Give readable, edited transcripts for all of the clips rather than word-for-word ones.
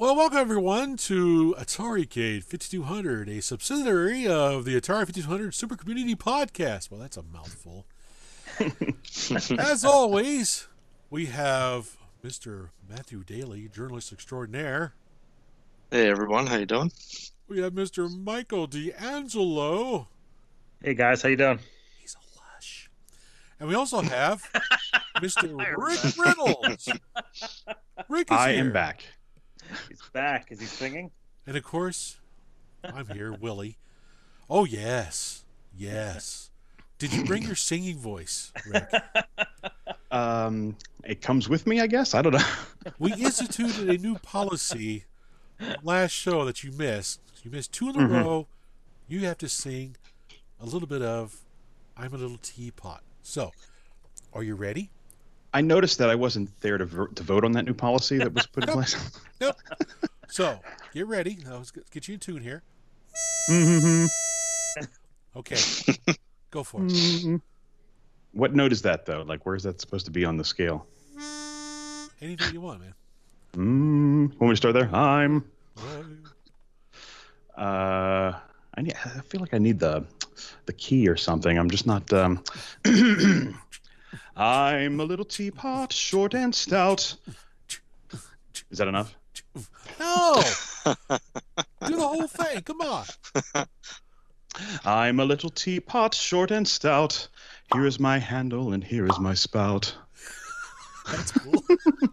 Well, welcome everyone to AtariCade 5200, a subsidiary of the Atari 5200 Super Community Podcast. Well, that's a mouthful. As always, we have Mr. Matthew Daly, journalist extraordinaire. Hey everyone, how you doing? We have Mr. Michael D'Angelo. Hey guys, how you doing? He's a lush. And we also have Mr. Rick Reynolds. Rick is I here. am back. He's back. Is he singing? And of course, I'm here, Willie. Oh, yes. Yes. Did you bring your singing voice, Rick? It comes with me, I guess. I don't know. We instituted a new policy last show that you missed. You missed two in a row. You have to sing a little bit of I'm a Little Teapot. So, are you ready? I noticed that I wasn't there to vote on that new policy that was put in place. Nope. So, get ready. Let's get you in tune here. Okay. Go for it. What note is that, though? Like, where is that supposed to be on the scale? Anything you want, man. Want me to start there? I feel like I need the key or something. I'm just not. I'm a little teapot, short and stout. Is that enough? No! Do the whole thing. Come on. I'm a little teapot, short and stout. Here is my handle and here is my spout. That's cool.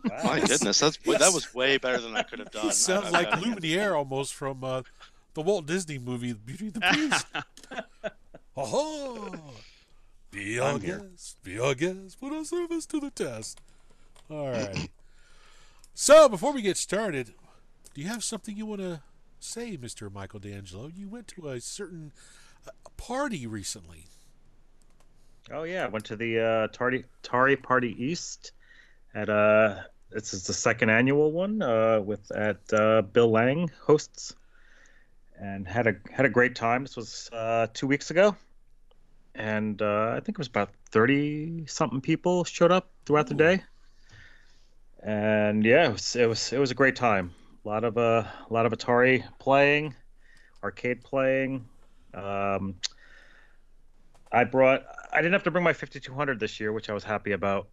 Wow. My goodness, that was way better than I could have done. He sounds like Lumiere almost from the Walt Disney movie Beauty and the Beast. Oh, be our guest, put our service to the test. All right. So, before we get started, do you have something you want to say, Mr. Michael D'Angelo? You went to a certain party recently. Oh yeah, I went to the Atari Party East at this is the second annual one at Bill Lang hosts, and had a great time. This was 2 weeks ago, and I think it was about 30-something people showed up throughout the day. And yeah, it was a great time. A lot of Atari playing, arcade playing. I didn't have to bring my 5200 this year, which I was happy about.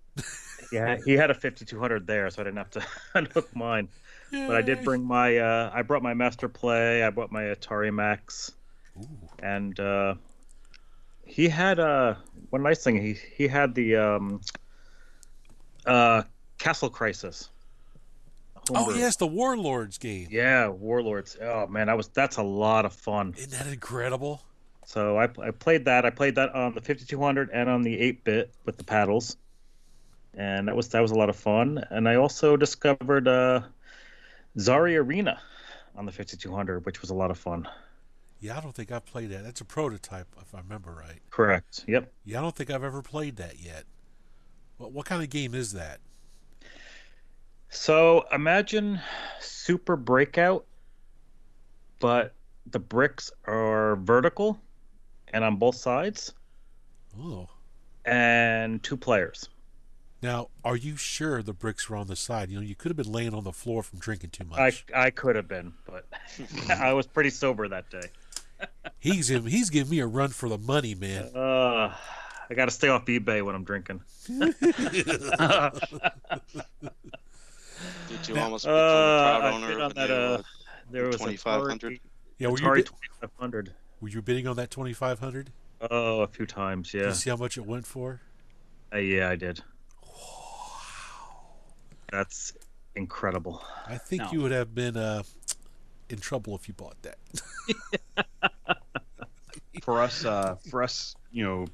Yeah, he had a 5200 there, so I didn't have to unhook mine. Yay. But I did bring I brought my Master Play. I brought my Atari Max. Ooh. And he had one nice thing. He had the Castle Crisis. Oh, yes, the Warlords game. Yeah, Warlords. Oh man, that's a lot of fun. Isn't that incredible? So I played that. I played that on the 5200 and on the 8-bit with the paddles, and that was a lot of fun. And I also discovered Zari Arena on the 5200, which was a lot of fun. Yeah, I don't think I've played that. That's a prototype, if I remember right. Correct. Yep. Yeah, I don't think I've ever played that yet. What kind of game is that? So imagine Super Breakout, but the bricks are vertical and on both sides. Oh. And 2 players. Now, are you sure the bricks were on the side? You could have been laying on the floor from drinking too much. I could have been, but I was pretty sober that day. He's giving me a run for the money, man. I got to stay off eBay when I'm drinking. Did you almost become a proud I owner bid of on a that. There was 2500? Yeah, Atari 2500. were you bidding on that 2500? Oh, a few times, Did yeah. you see how much it went for? Yeah, I did. Wow. That's incredible. I think No. you would have been in trouble if you bought that. For us,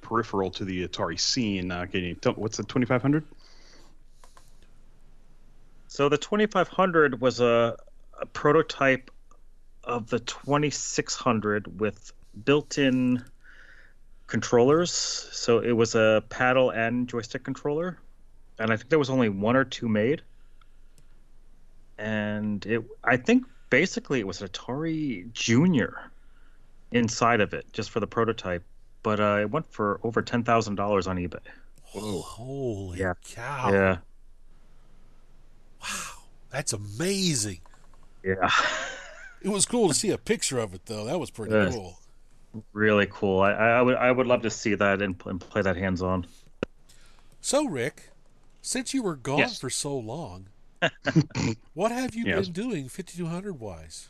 peripheral to the Atari scene. Can you tell what's the 2500? So the 2500 was a prototype of the 2600 with built-in controllers. So it was a paddle and joystick controller, and I think there was only 1 or 2 made. And I think basically it was an Atari Junior inside of it, just for the prototype. But it went for over $10,000 on eBay. Whoa. Holy Yeah. cow. Yeah. Wow. That's amazing. Yeah. It was cool to see a picture of it, though. That was pretty Yeah. cool. Really cool. I would love to see that and play that hands on. So, Rick, since you were gone Yes. for so long, what have you Yes. been doing 5200 wise?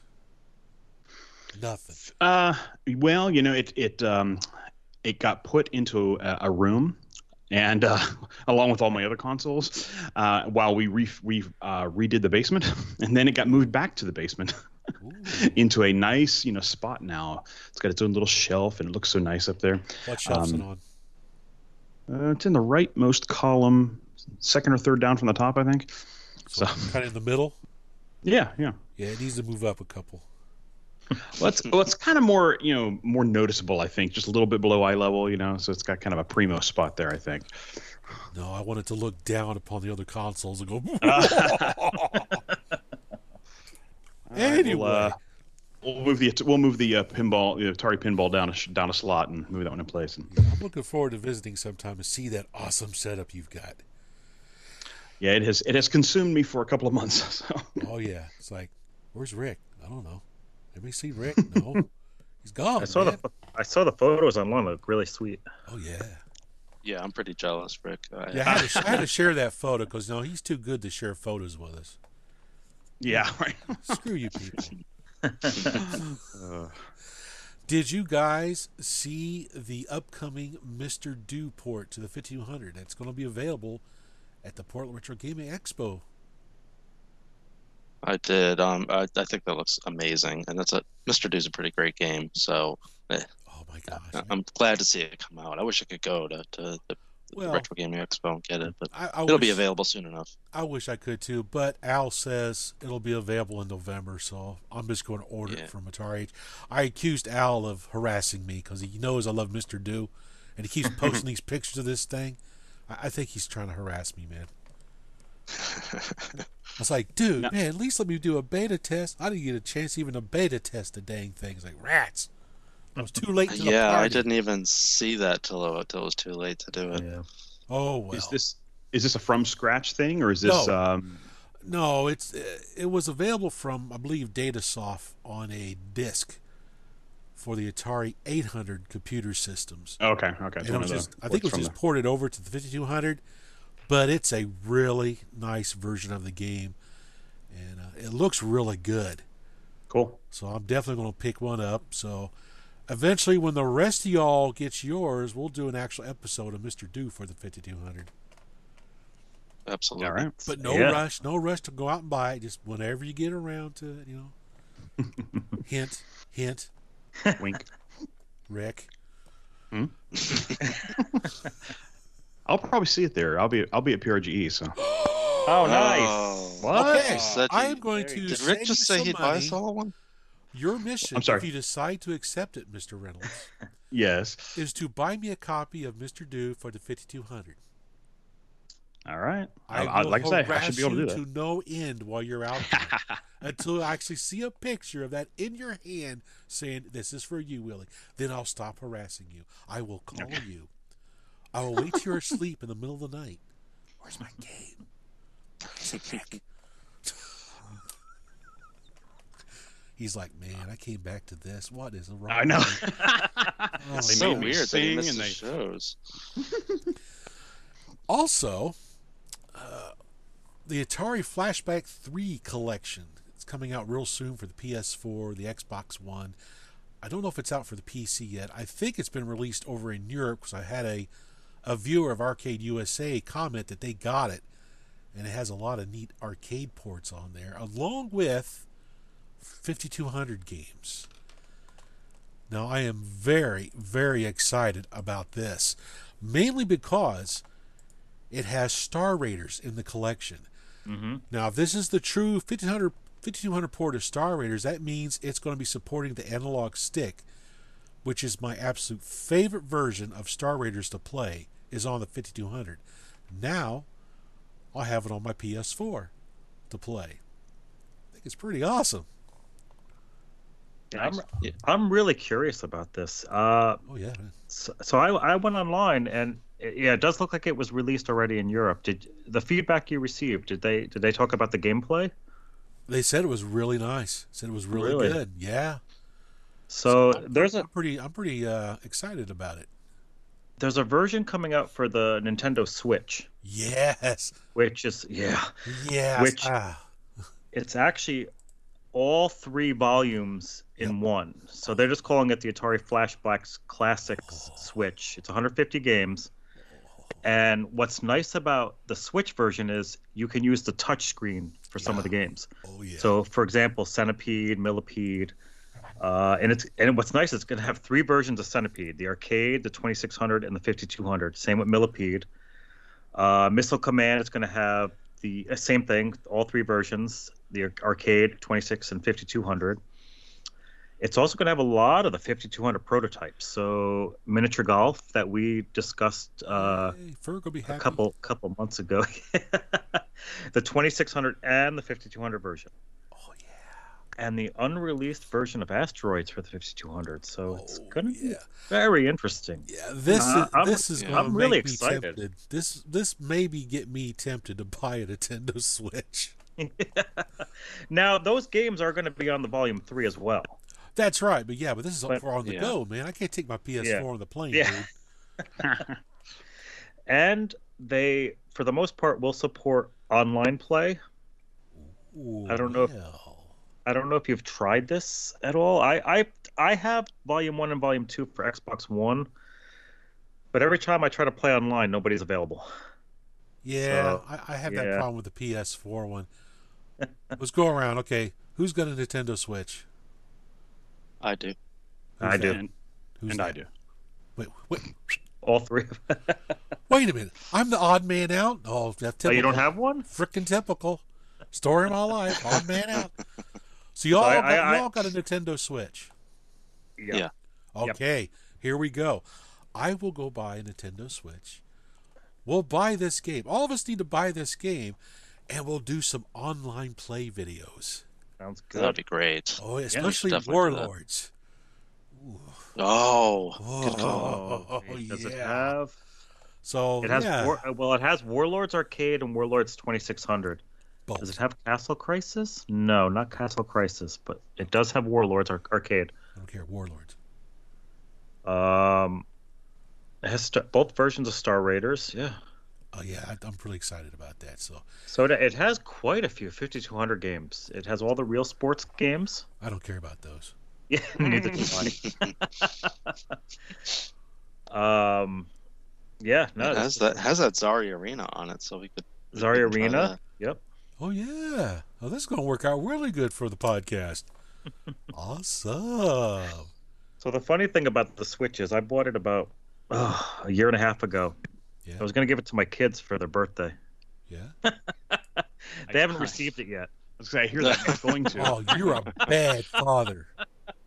Nothing. Well, it got put into a room, and along with all my other consoles, while we redid the basement, and then it got moved back to the basement Ooh. into a nice, spot now. It's got its own little shelf, and it looks so nice up there. What shelf's it on? It's in the rightmost column, second or third down from the top, I think. So kind of in the middle? Yeah. Yeah, it needs to move up a couple. Well, it's kind of more, more noticeable, I think, just a little bit below eye level, so it's got kind of a primo spot there, I think. No, I want it to look down upon the other consoles and go. Anyway, we'll move the pinball, the Atari pinball down a slot and move that one in place. And, I'm looking forward to visiting sometime to see that awesome setup you've got. yeah, it has consumed me for a couple of months. So. Oh yeah, it's like, where's Rick? I don't know. Anybody see Rick? No, he's gone. I saw the photos online. Look really sweet. Oh yeah. Yeah, I'm pretty jealous, Rick. Yeah, I had to share that photo because he's too good to share photos with us. Yeah, right. Screw you people. Did you guys see the upcoming Mr. Do port to the 5200? It's going to be available at the Portland Retro Gaming Expo. I did. I think that looks amazing, and Mr. Do's a pretty great game. So, Oh my gosh! I'm glad to see it come out. I wish I could go to the Retro Gaming Expo and get it, but it'll be available soon enough. I wish I could too, but Al says it'll be available in November, so I'm just going to order it from AtariCade. I accused Al of harassing me because he knows I love Mr. Do, and he keeps posting these pictures of this thing. I think he's trying to harass me, man. I was like, dude, man, at least let me do a beta test. I didn't get a chance even to beta test the dang thing. It's like, rats. I was too late to the party. Yeah, I didn't even see that till it was too late to do it. Yeah. Oh, well. Is this a from scratch thing, or is this? No, it was available from, I believe, Datasoft on a disc for the Atari 800 computer systems. Okay. And I think it was just ported over to the 5200, but it's a really nice version of the game, and it looks really good. Cool. So I'm definitely going to pick one up. So eventually, when the rest of y'all gets yours, we'll do an actual episode of Mr. Do for the 5200. Absolutely. All right. But no rush to go out and buy it. Just whenever you get around to it, hint, Wink. Rick. I'll probably see it there. I'll be at PRGE. So. Oh, nice. What? Okay, I am going to. Did Rick just say he'd buy us all one? Your mission, I'm sorry. if you decide to accept it, Mr. Reynolds, Yes. is to buy me a copy of Mr. Do for the 5200. All right. Like I say, I should be able to do that. To no end while you're out there until I actually see a picture of that in your hand saying, "This is for you, Willie." Then I'll stop harassing you. I will call you. I will wait till you're asleep in the middle of the night. Where's my game? Where's it, Rick? He's like, man, I came back to this. What is wrong? I know. It's so weird that he misses shows. Also, the Atari Flashback 3 collection. It's coming out real soon for the PS4, the Xbox One. I don't know if it's out for the PC yet. I think it's been released over in Europe because I had a viewer of Arcade USA comment that they got it. And it has a lot of neat arcade ports on there, along with 5200 games. Now, I am very, very excited about this, mainly because it has Star Raiders in the collection. Mm-hmm. Now, if this is the true 5200 port of Star Raiders, that means it's going to be supporting the analog stick, which is my absolute favorite version of Star Raiders to play, is on the 5200. Now, I'll have it on my PS4 to play. I think it's pretty awesome. Nice. I'm really curious about this. Oh yeah. So I went online and it does look like it was released already in Europe. Did the feedback you received? Did they talk about the gameplay? They said it was really nice. Said it was really good. Yeah. So I'm pretty excited about it. There's a version coming out for the Nintendo Switch. Yes. Which is Yes. It's actually all 3 volumes in one. So they're just calling it the Atari Flashbacks Classics Switch. It's 150 games. And what's nice about the Switch version is you can use the touch screen for some of the games. Oh yeah. So for example, Centipede, Millipede, and what's nice is it's going to have 3 versions of Centipede: the arcade, the 2600, and the 5200. Same with Millipede. Missile Command is going to have the same thing, all 3 versions: the arcade, 26, and 5200. It's also going to have a lot of the 5200 prototypes. So miniature golf that we discussed a couple months ago, the 2600 and the 5200 version. Oh yeah. And the unreleased version of Asteroids for the 5200. So it's going to be very interesting. Yeah, this is going to I'm really make me excited. tempted. This maybe get me tempted to buy a Nintendo Switch. Now those games are going to be on the Volume 3 as well. That's right, but this is for on the go, man. I can't take my PS4 on the plane, dude. And they, for the most part, will support online play. Ooh, I don't know if you've tried this at all. I have Volume 1 and Volume 2 for Xbox One, but every time I try to play online, nobody's available. Yeah, so, I have that problem with the PS4 one. Let's go around. Okay, who's got a Nintendo Switch? I do. I do. And I do. Wait. All 3 of them. Wait a minute. I'm the odd man out? Oh, that's typical. Oh, you don't have one? Frickin' typical. Story of my life. Odd man out. So y'all got a Nintendo Switch? Yeah. Okay, Here we go. I will go buy a Nintendo Switch. We'll buy this game. All of us need to buy this game, and we'll do some online play videos. Sounds good. That'd be great. Oh, especially Warlords. Ooh. Good call. Does it have? So it has. It has Warlords Arcade and Warlords 2600. Both. Does it have Castle Crisis? No, not Castle Crisis, but it does have Warlords Arcade. I don't care. Warlords. It has both versions of Star Raiders. Yeah. Oh yeah, I'm pretty excited about that. So it has quite a few 5200 games. It has all the real sports games. I don't care about those. Yeah, neither do I. Yeah, no. It has that Zarya Arena on it, so we could. Zarya Arena. Yep. Oh yeah. Oh, this is gonna work out really good for the podcast. Awesome. So the funny thing about the Switch is I bought it about a year and a half ago. Yeah. I was going to give it to my kids for their birthday. Yeah. They haven't received it yet. I hear that it's going to. Oh, you're a bad father.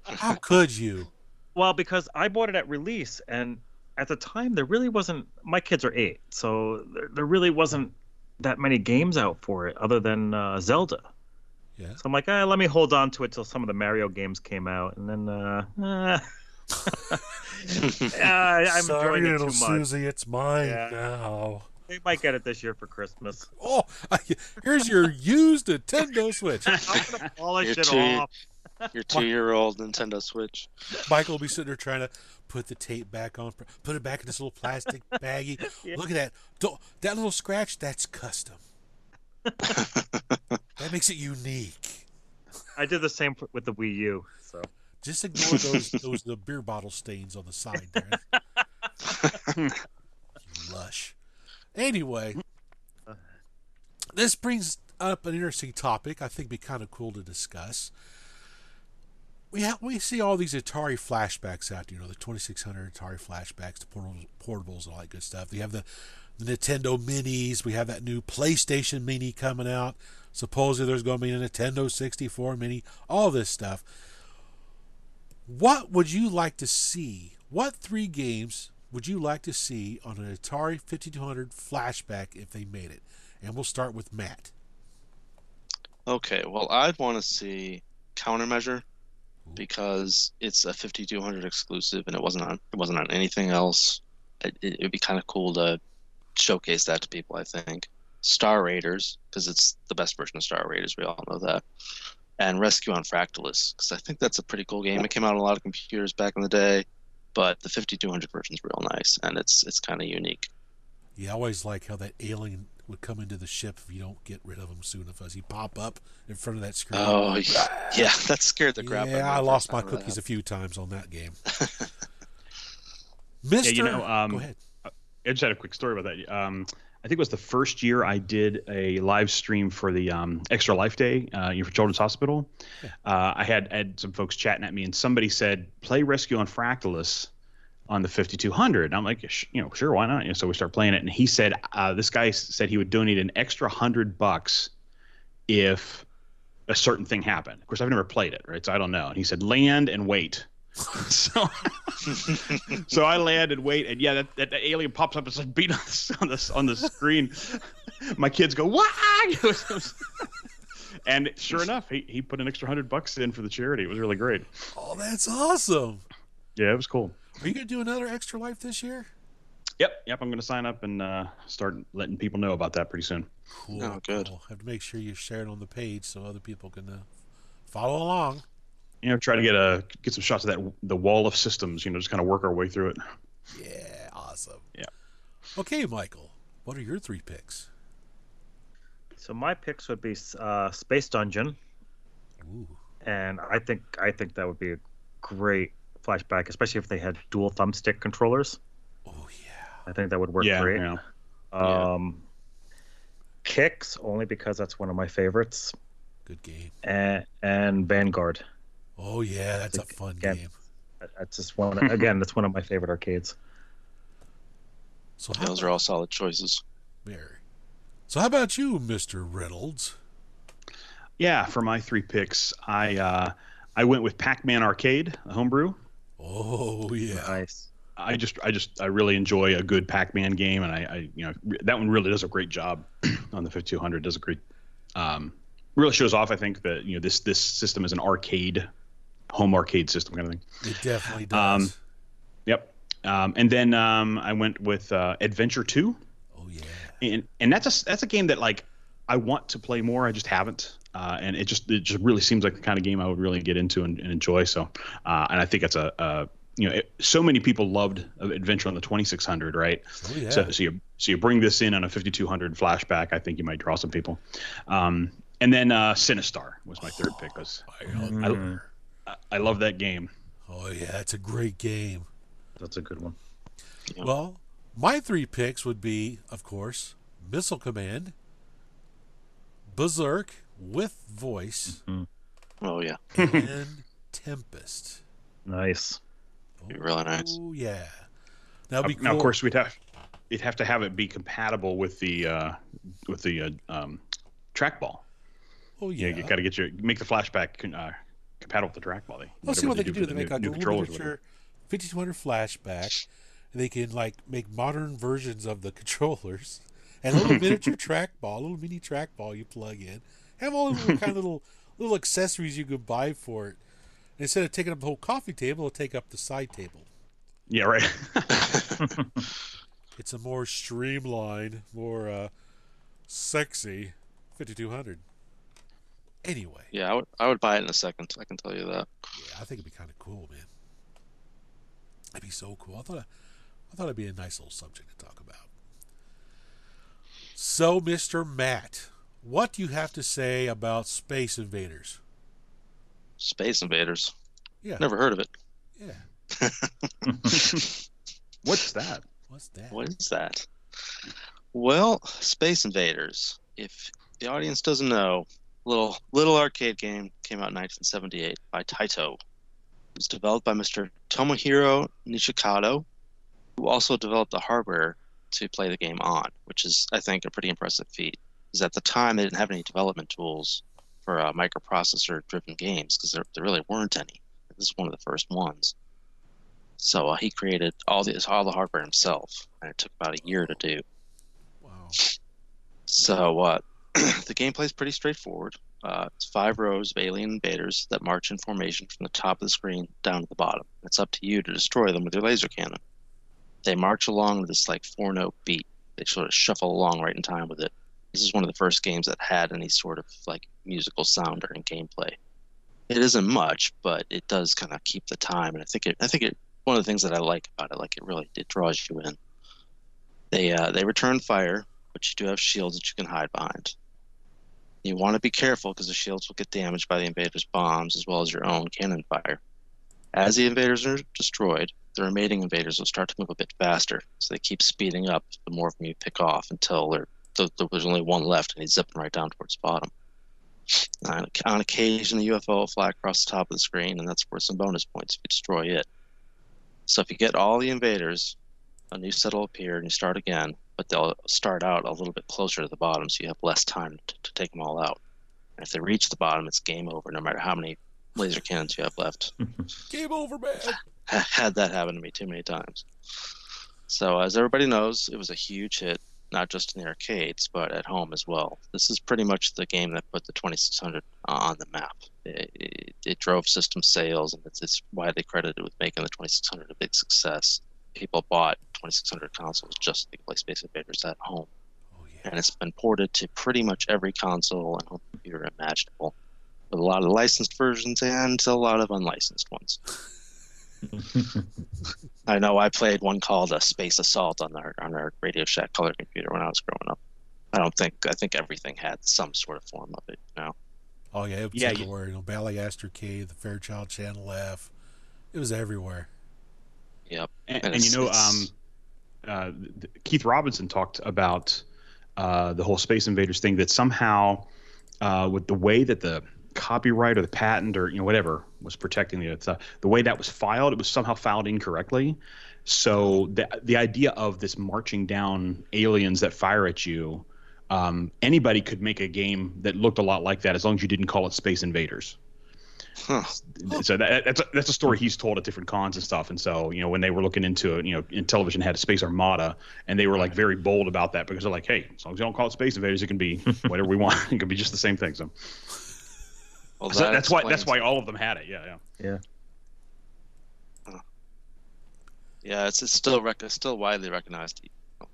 How could you? Well, because I bought it at release, and at the time there really wasn't. My kids are 8, so there really wasn't that many games out for it other than Zelda. Yeah. So I'm like, let me hold on to it till some of the Mario games came out, and then I'm Sorry, enjoying it little too much. Susie, it's mine now. They might get it this year for Christmas. Oh, here's your used Nintendo Switch. I'm gonna polish it off. Your 2-year-old Nintendo Switch. Michael will be sitting there trying to put the tape back on, put it back in this little plastic baggie. Yeah. Look at that. That little scratch, that's custom. That makes it unique. I did the same with the Wii U. So just ignore the beer bottle stains on the side there. Lush. Anyway, this brings up an interesting topic. I think it'd be kind of cool to discuss. We see all these Atari flashbacks out there, the 2600 Atari flashbacks, the portables, and all that good stuff. We have the Nintendo Minis. We have that new PlayStation Mini coming out. Supposedly there's going to be a Nintendo 64 Mini. All this stuff. What would you like to see? What 3 games would you like to see on an Atari 5200 flashback if they made it? And we'll start with Matt. Okay, well, I'd want to see Countermeasure because it's a 5200 exclusive and it wasn't on anything else. It'd be kind of cool to showcase that to people, I think. Star Raiders, because it's the best version of Star Raiders. We all know that. And Rescue on Fractalus, because I think that's a pretty cool game. It came out on a lot of computers back in the day, but the 5200 version is real nice, and it's kind of unique. Yeah, I always like how that alien would come into the ship if you don't get rid of him soon enough, as he pop up in front of that screen. Oh, yeah, that scared the crap out of me. Yeah, I lost my cookies a few times on that game. Mister, go ahead. I just had a quick story about that. I think it was the first year I did a live stream for the Extra Life Day for Children's Hospital. Yeah. I had some folks chatting at me, and somebody said, play Rescue on Fractalus on the 5200. And I'm like, sure, why not? So we start playing it, and he said, this guy said he would donate an extra $100 if a certain thing happened. Of course, I've never played it, right? So I don't know. And he said, land and wait. So I land and wait, and yeah, that alien pops up and starts beating on the screen. My kids go, "What?" And sure enough, he put an extra $100 in for the charity. It was really great. Oh, that's awesome. Yeah, it was cool. Are you gonna do another Extra Life this year? Yep. I'm gonna sign up and start letting people know about that pretty soon. Cool. Oh, good. Cool. Have to make sure you share it on the page so other people can follow along. Try to get some shots of the wall of systems. Just kind of work our way through it. Yeah, awesome. Yeah. Okay, Michael, what are your 3 picks? So my picks would be Space Dungeon. Ooh. And I think that would be a great flashback, especially if they had dual thumbstick controllers. Oh yeah. I think that would work great. Yeah. Kicks, only because that's one of my favorites. Good game. And Vanguard. Oh yeah, that's a fun game. That's just one. Again, that's one of my favorite arcades. So those are all solid choices. Very. So how about you, Mr. Reynolds? Yeah, for my 3 picks, I went with Pac-Man Arcade, a homebrew. Oh yeah. Nice. I really enjoy a good Pac-Man game, and I that one really does a great job on the 5200. Does a great really shows off, I think, that this system is an home arcade system kind of thing. It definitely does. Yep. And then I went with Adventure 2. Oh yeah. And that's a game that I want to play more. I just haven't. And it just really seems like the kind of game I would really get into and enjoy. So and I think it's so many people loved Adventure on the 2600, right? Oh yeah. So you bring this in on a 5200 flashback. I think you might draw some people. And then Sinistar was my 3rd pick. I love that game. Oh yeah, that's a great game. That's a good one. Yeah. Well, my 3 picks would be, of course, Missile Command, Berserk with voice, Oh yeah, and Tempest. Nice. Really nice. Oh yeah. That'd be cool. Now, of course, you'd have to have it be compatible with the trackball. Oh yeah. You got to make the flashback compatible with the trackball. Let's see what they can do. They the make a new little controllers. miniature 5200 flashback. And they can make modern versions of the controllers and a little miniature trackball, a little mini trackball you plug in. Have all the little accessories you could buy for it. And instead of taking up the whole coffee table, it'll take up the side table. Yeah, right. It's a more streamlined, more sexy 5200. Anyway. Yeah, I would buy it in a second. I can tell you that. Yeah, I think it'd be kind of cool, man. It'd be so cool. I thought it'd be a nice little subject to talk about. So, Mr. Matt, what do you have to say about Space Invaders? Space Invaders. Yeah. Never heard of it. Yeah. What's that? What's that? What is that? Well, Space Invaders. If the audience doesn't know, little arcade game came out in 1978 by Taito. It was developed by Mr. Tomohiro Nishikado, who also developed the hardware to play the game on, which is, I think, a pretty impressive feat. Because at the time, they didn't have any development tools for microprocessor-driven games, because there really weren't any. This is one of the first ones. So he created all the hardware himself, and it took about a year to do. Wow. So the gameplay is pretty straightforward. It's 5 rows of alien invaders that march in formation from the top of the screen down to the bottom. It's up to you to destroy them with your laser cannon. They march along with this 4-note beat. They sort of shuffle along right in time with it. This is one of the first games that had any sort of like musical sound during gameplay. It isn't much, but it does kind of keep the time, and I think it one of the things that I like about it, like it draws you in. They return fire, but you do have shields that you can hide behind. You want to be careful because the shields will get damaged by the invaders' bombs as well as your own cannon fire. As the invaders are destroyed, the remaining invaders will start to move a bit faster, so they keep speeding up the more of them you pick off until there's only one left and he's zipping right down towards the bottom. On occasion, the UFO will fly across the top of the screen, and that's worth some bonus points if you destroy it. So if you get all the invaders, a new set will appear and you start again, but they'll start out a little bit closer to the bottom, so you have less time to take them all out. And if they reach the bottom, it's game over, no matter how many laser cannons you have left. Game over, man. Had that happen to me too many times. So as everybody knows, it was a huge hit, not just in the arcades, but at home as well. This is pretty much the game that put the 2600 on the map. It drove system sales, and it's widely credited with making the 2600 a big success. People bought 2600 consoles just to play Space Invaders at home. Oh, yeah. And it's been ported to pretty much every console and home computer imaginable, with a lot of licensed versions and a lot of unlicensed ones. I know I played one called Space Assault on our Radio Shack color computer when I was growing up. I think everything had some sort of form of it, you know. Oh yeah, it was everywhere. You know, AtariCade, the Fairchild Channel F. It was everywhere. Yep. And you know, Keith Robinson talked about the whole Space Invaders thing, that somehow with the way that the copyright or the patent or whatever was protecting the way that was filed, it was somehow filed incorrectly. So the idea of this marching down aliens that fire at you, anybody could make a game that looked a lot like that as long as you didn't call it Space Invaders. Huh. So that's a story he's told at different cons and stuff. And so when they were looking into it, in television had a Space Armada, and they were like very bold about that because they're like, hey, as long as you don't call it Space Invaders, it can be whatever we want. It can be just the same thing. So. Well, So that's why all of them had it. Yeah. Yeah, it's still widely recognized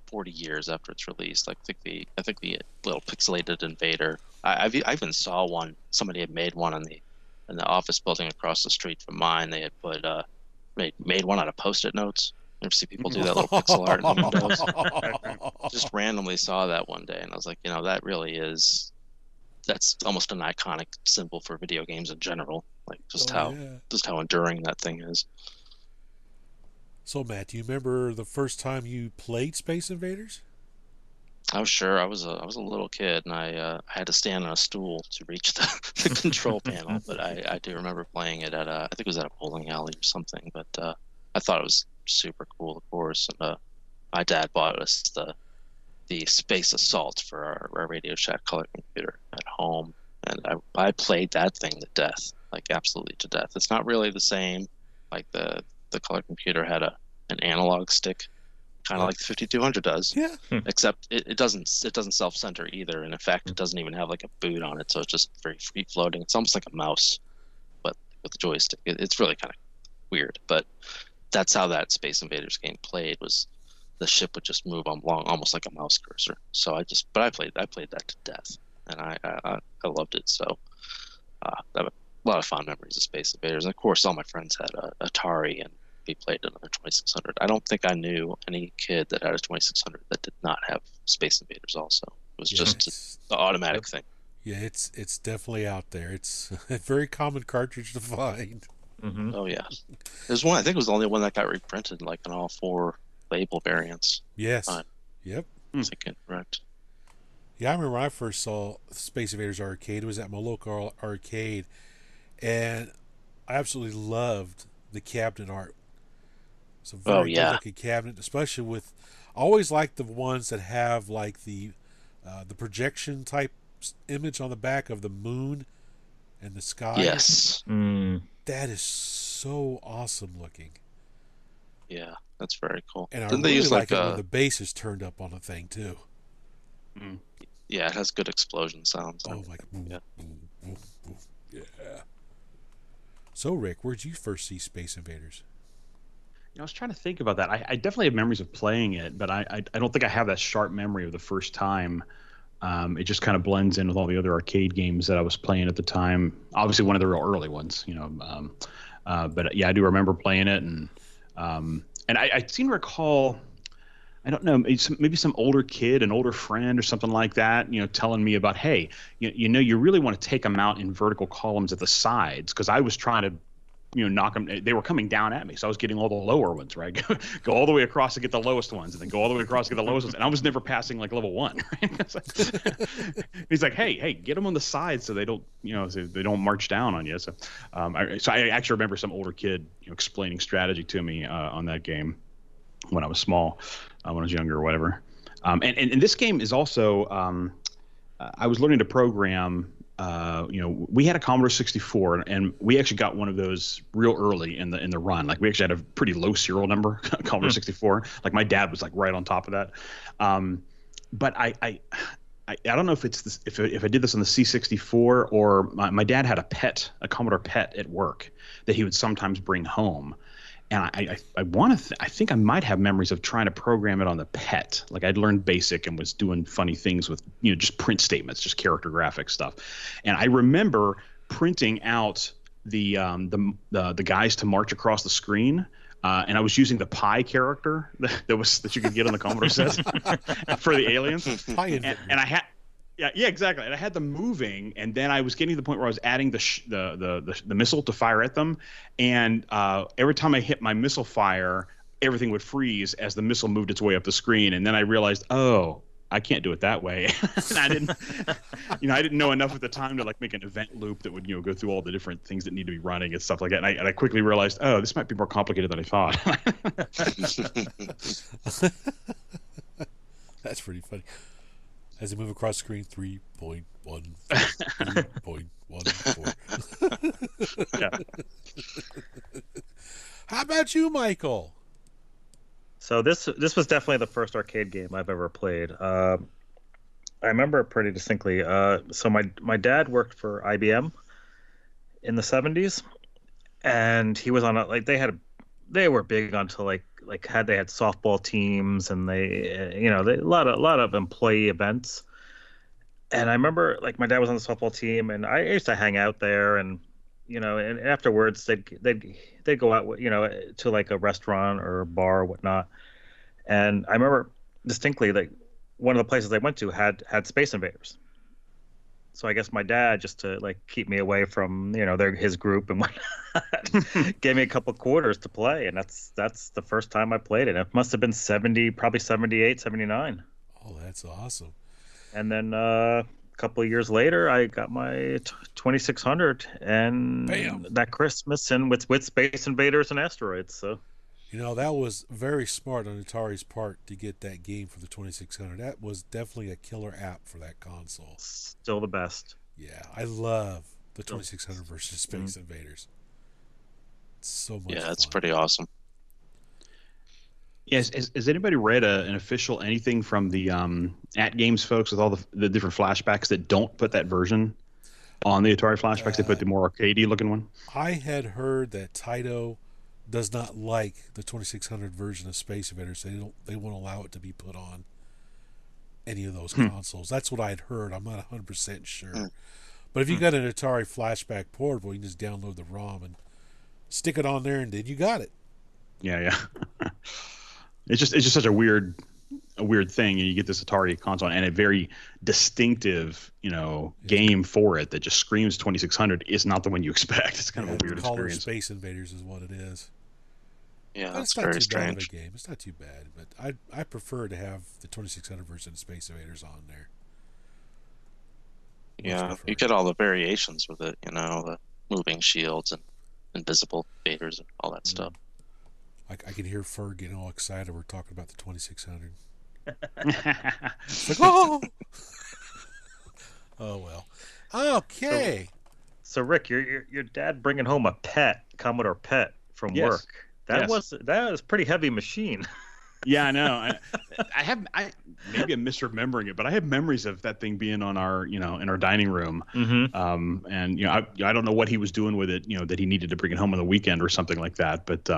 40 years after its release. Like I think the little pixelated invader. I even saw one. Somebody had made one in the office building across the street from mine. They had put made one out of Post-it notes. You ever see people do that little pixel art in Windows? Just randomly saw that one day, and I was like, that really is. That's almost an iconic symbol for video games in general. Like just how enduring that thing is. So Matt, do you remember the first time you played Space Invaders? Oh sure, I was a little kid, and I had to stand on a stool to reach the control panel. But I do remember playing it at I think it was at a bowling alley or something. But I thought it was super cool, of course. And my dad bought us the Space Assault for our Radio Shack color computer at home, and I played that thing to death, like absolutely to death. It's not really the same. Like the color computer had an analog stick, kind of like the 5200 does. Yeah. Except it doesn't self-center either, and in fact, it doesn't even have like a boot on it, so it's just very free floating. It's almost like a mouse, but with a joystick. It's really kind of weird, but that's how that Space Invaders game played. Was the ship would just move along almost like a mouse cursor. So I played that to death, and I loved it. So I have a lot of fond memories of Space Invaders. And of course, all my friends had Atari, and we played another 2600. I don't think I knew any kid that had a 2600 that did not have Space Invaders also. It was just the automatic thing. Yeah, it's definitely out there. It's a very common cartridge to find. Mm-hmm. Oh yeah, there's one. I think it was the only one that got reprinted, like in all 4 label variants. Yes. Yep. I think it correct. Yeah, I remember when I first saw Space Invaders Arcade. It was at my local arcade, and I absolutely loved the cabinet art. It's a very good looking cabinet, especially with. I always like the ones that have like the projection type image on the back of the moon and the sky. Yes. That is so awesome looking. Yeah, that's very cool. And I really like it when the bass is turned up on the thing too. Yeah, it has good explosion sounds. Oh my God. Yeah. So Rick, where'd you first see Space Invaders? I was trying to think about that. I definitely have memories of playing it, but I don't think I have that sharp memory of the first time It just kind of blends in with all the other arcade games that I was playing at the time. Obviously, one of the real early ones, but yeah, I do remember playing it, and I seem to recall, I don't know, maybe some older kid, an older friend or something like that, telling me about, hey, you really want to take them out in vertical columns at the sides, because I was trying to, knock them. They were coming down at me, so I was getting all the lower ones, right? Go all the way across to get the lowest ones, and then go all the way across to get the lowest ones, and I was never passing like level 1. Right? He's like, hey, get them on the sides so they don't, so they don't march down on you. So, I actually remember some older kid, explaining strategy to me on that game when I was small, when I was younger or whatever. And this game is also, I was learning to program. We had a Commodore 64, and we actually got one of those real early in the run. Like, we actually had a pretty low serial number Commodore 64. Like, my dad was like right on top of that. But I don't know if it's this, if I did this on the C64, or my dad had a Commodore PET at work that he would sometimes bring home. And I think I might have memories of trying to program it on the PET. Like, I'd learned BASIC and was doing funny things with, just print statements, just character graphic stuff. And I remember printing out the guys to march across the screen. And I was using the Pi character that you could get on the Commodore set for the aliens. And I had. Yeah, exactly. And I had them moving, and then I was getting to the point where I was adding the missile to fire at them, and every time I hit my missile fire, everything would freeze as the missile moved its way up the screen. And then I realized, oh, I can't do it that way. And I didn't know enough at the time to like make an event loop that would go through all the different things that need to be running and stuff like that. And I quickly realized, oh, this might be more complicated than I thought. That's pretty funny. As they move across the screen, 3.14, 3.14. Yeah. How about you, Michael? So this was definitely the first arcade game I've ever played. I remember it pretty distinctly. So my dad worked for IBM in the 70s, and he was on they were big onto they had softball teams, and they a lot of employee events. And I remember my dad was on the softball team, and I used to hang out there, and and afterwards they'd go out to like a restaurant or a bar or whatnot. And I remember distinctly one of the places they went to had Space Invaders. So I guess my dad, just to keep me away from his group and whatnot, gave me a couple quarters to play, and that's the first time I played it. It must have been probably 78, 79. Oh, that's awesome. And then a couple of years later, I got my 2600, and Bam. That Christmas, and with Space Invaders and Asteroids. So that was very smart on Atari's part to get that game for the 2600. That was definitely a killer app for that console. Still the best. Yeah, I love the 2600 versus Space Invaders. It's so much fun. Yeah, it's pretty awesome. Yes, has anybody read an official anything from the At Games folks with all the different flashbacks that don't put that version on the Atari flashbacks? They put the more arcadey looking one. I had heard that Taito does not like the 2600 version of Space Invaders. They won't allow it to be put on any of those consoles. That's what I had heard. I'm not 100% sure. But if you got an Atari flashback portable, you can just download the ROM and stick it on there, and then you got it. Yeah. It's just such a weird thing, and you get this Atari console and a very distinctive, game for it that just screams 2600 is not the one you expect. It's kind of a weird experience. Space Invaders is what it is. Yeah, But that's it's not very too bad of strange. a game. It's not too bad, but I prefer to have the 2600 version of Space Invaders on there. Yeah, you get all the variations with it, the moving shields and invisible invaders and all that stuff. I can hear Ferg getting all excited. We're talking about the 2600. It's like, oh! Oh, well. Okay. So Rick, your dad bringing home a Commodore PET from work. That was a pretty heavy machine. Yeah, I know. I maybe I'm misremembering it, but I have memories of that thing being on our, in our dining room. Mm-hmm. And I don't know what he was doing with it, that he needed to bring it home on the weekend or something like that. But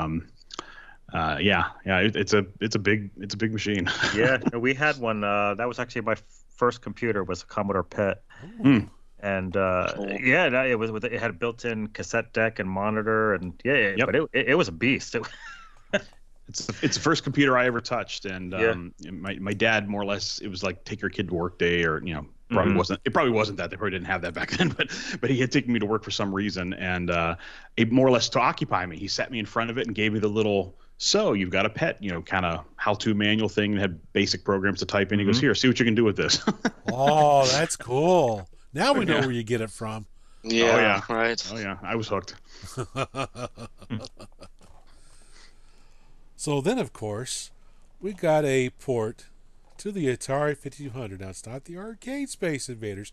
it's a big machine. Yeah, we had one. That was actually my first computer was a Commodore PET. Ooh. And Cool. it had a built-in cassette deck and monitor, and Yep. but it was a beast. It's the first computer I ever touched, and Yeah. My dad, more or less, it was like take your kid to work day, or probably wasn't. It probably wasn't that. They probably didn't have that back then, but he had taken me to work for some reason, and it more or less to occupy me. He sat me in front of it and gave me the little, so you've got a PET, kind of how-to manual thing that had basic programs to type in. He goes, here, see what you can do with this. Oh, that's cool. Now we know where you get it from. Yeah, right. Oh yeah, I was hooked. So then, of course, we got a port to the Atari 5200. Now, it's not the arcade Space Invaders.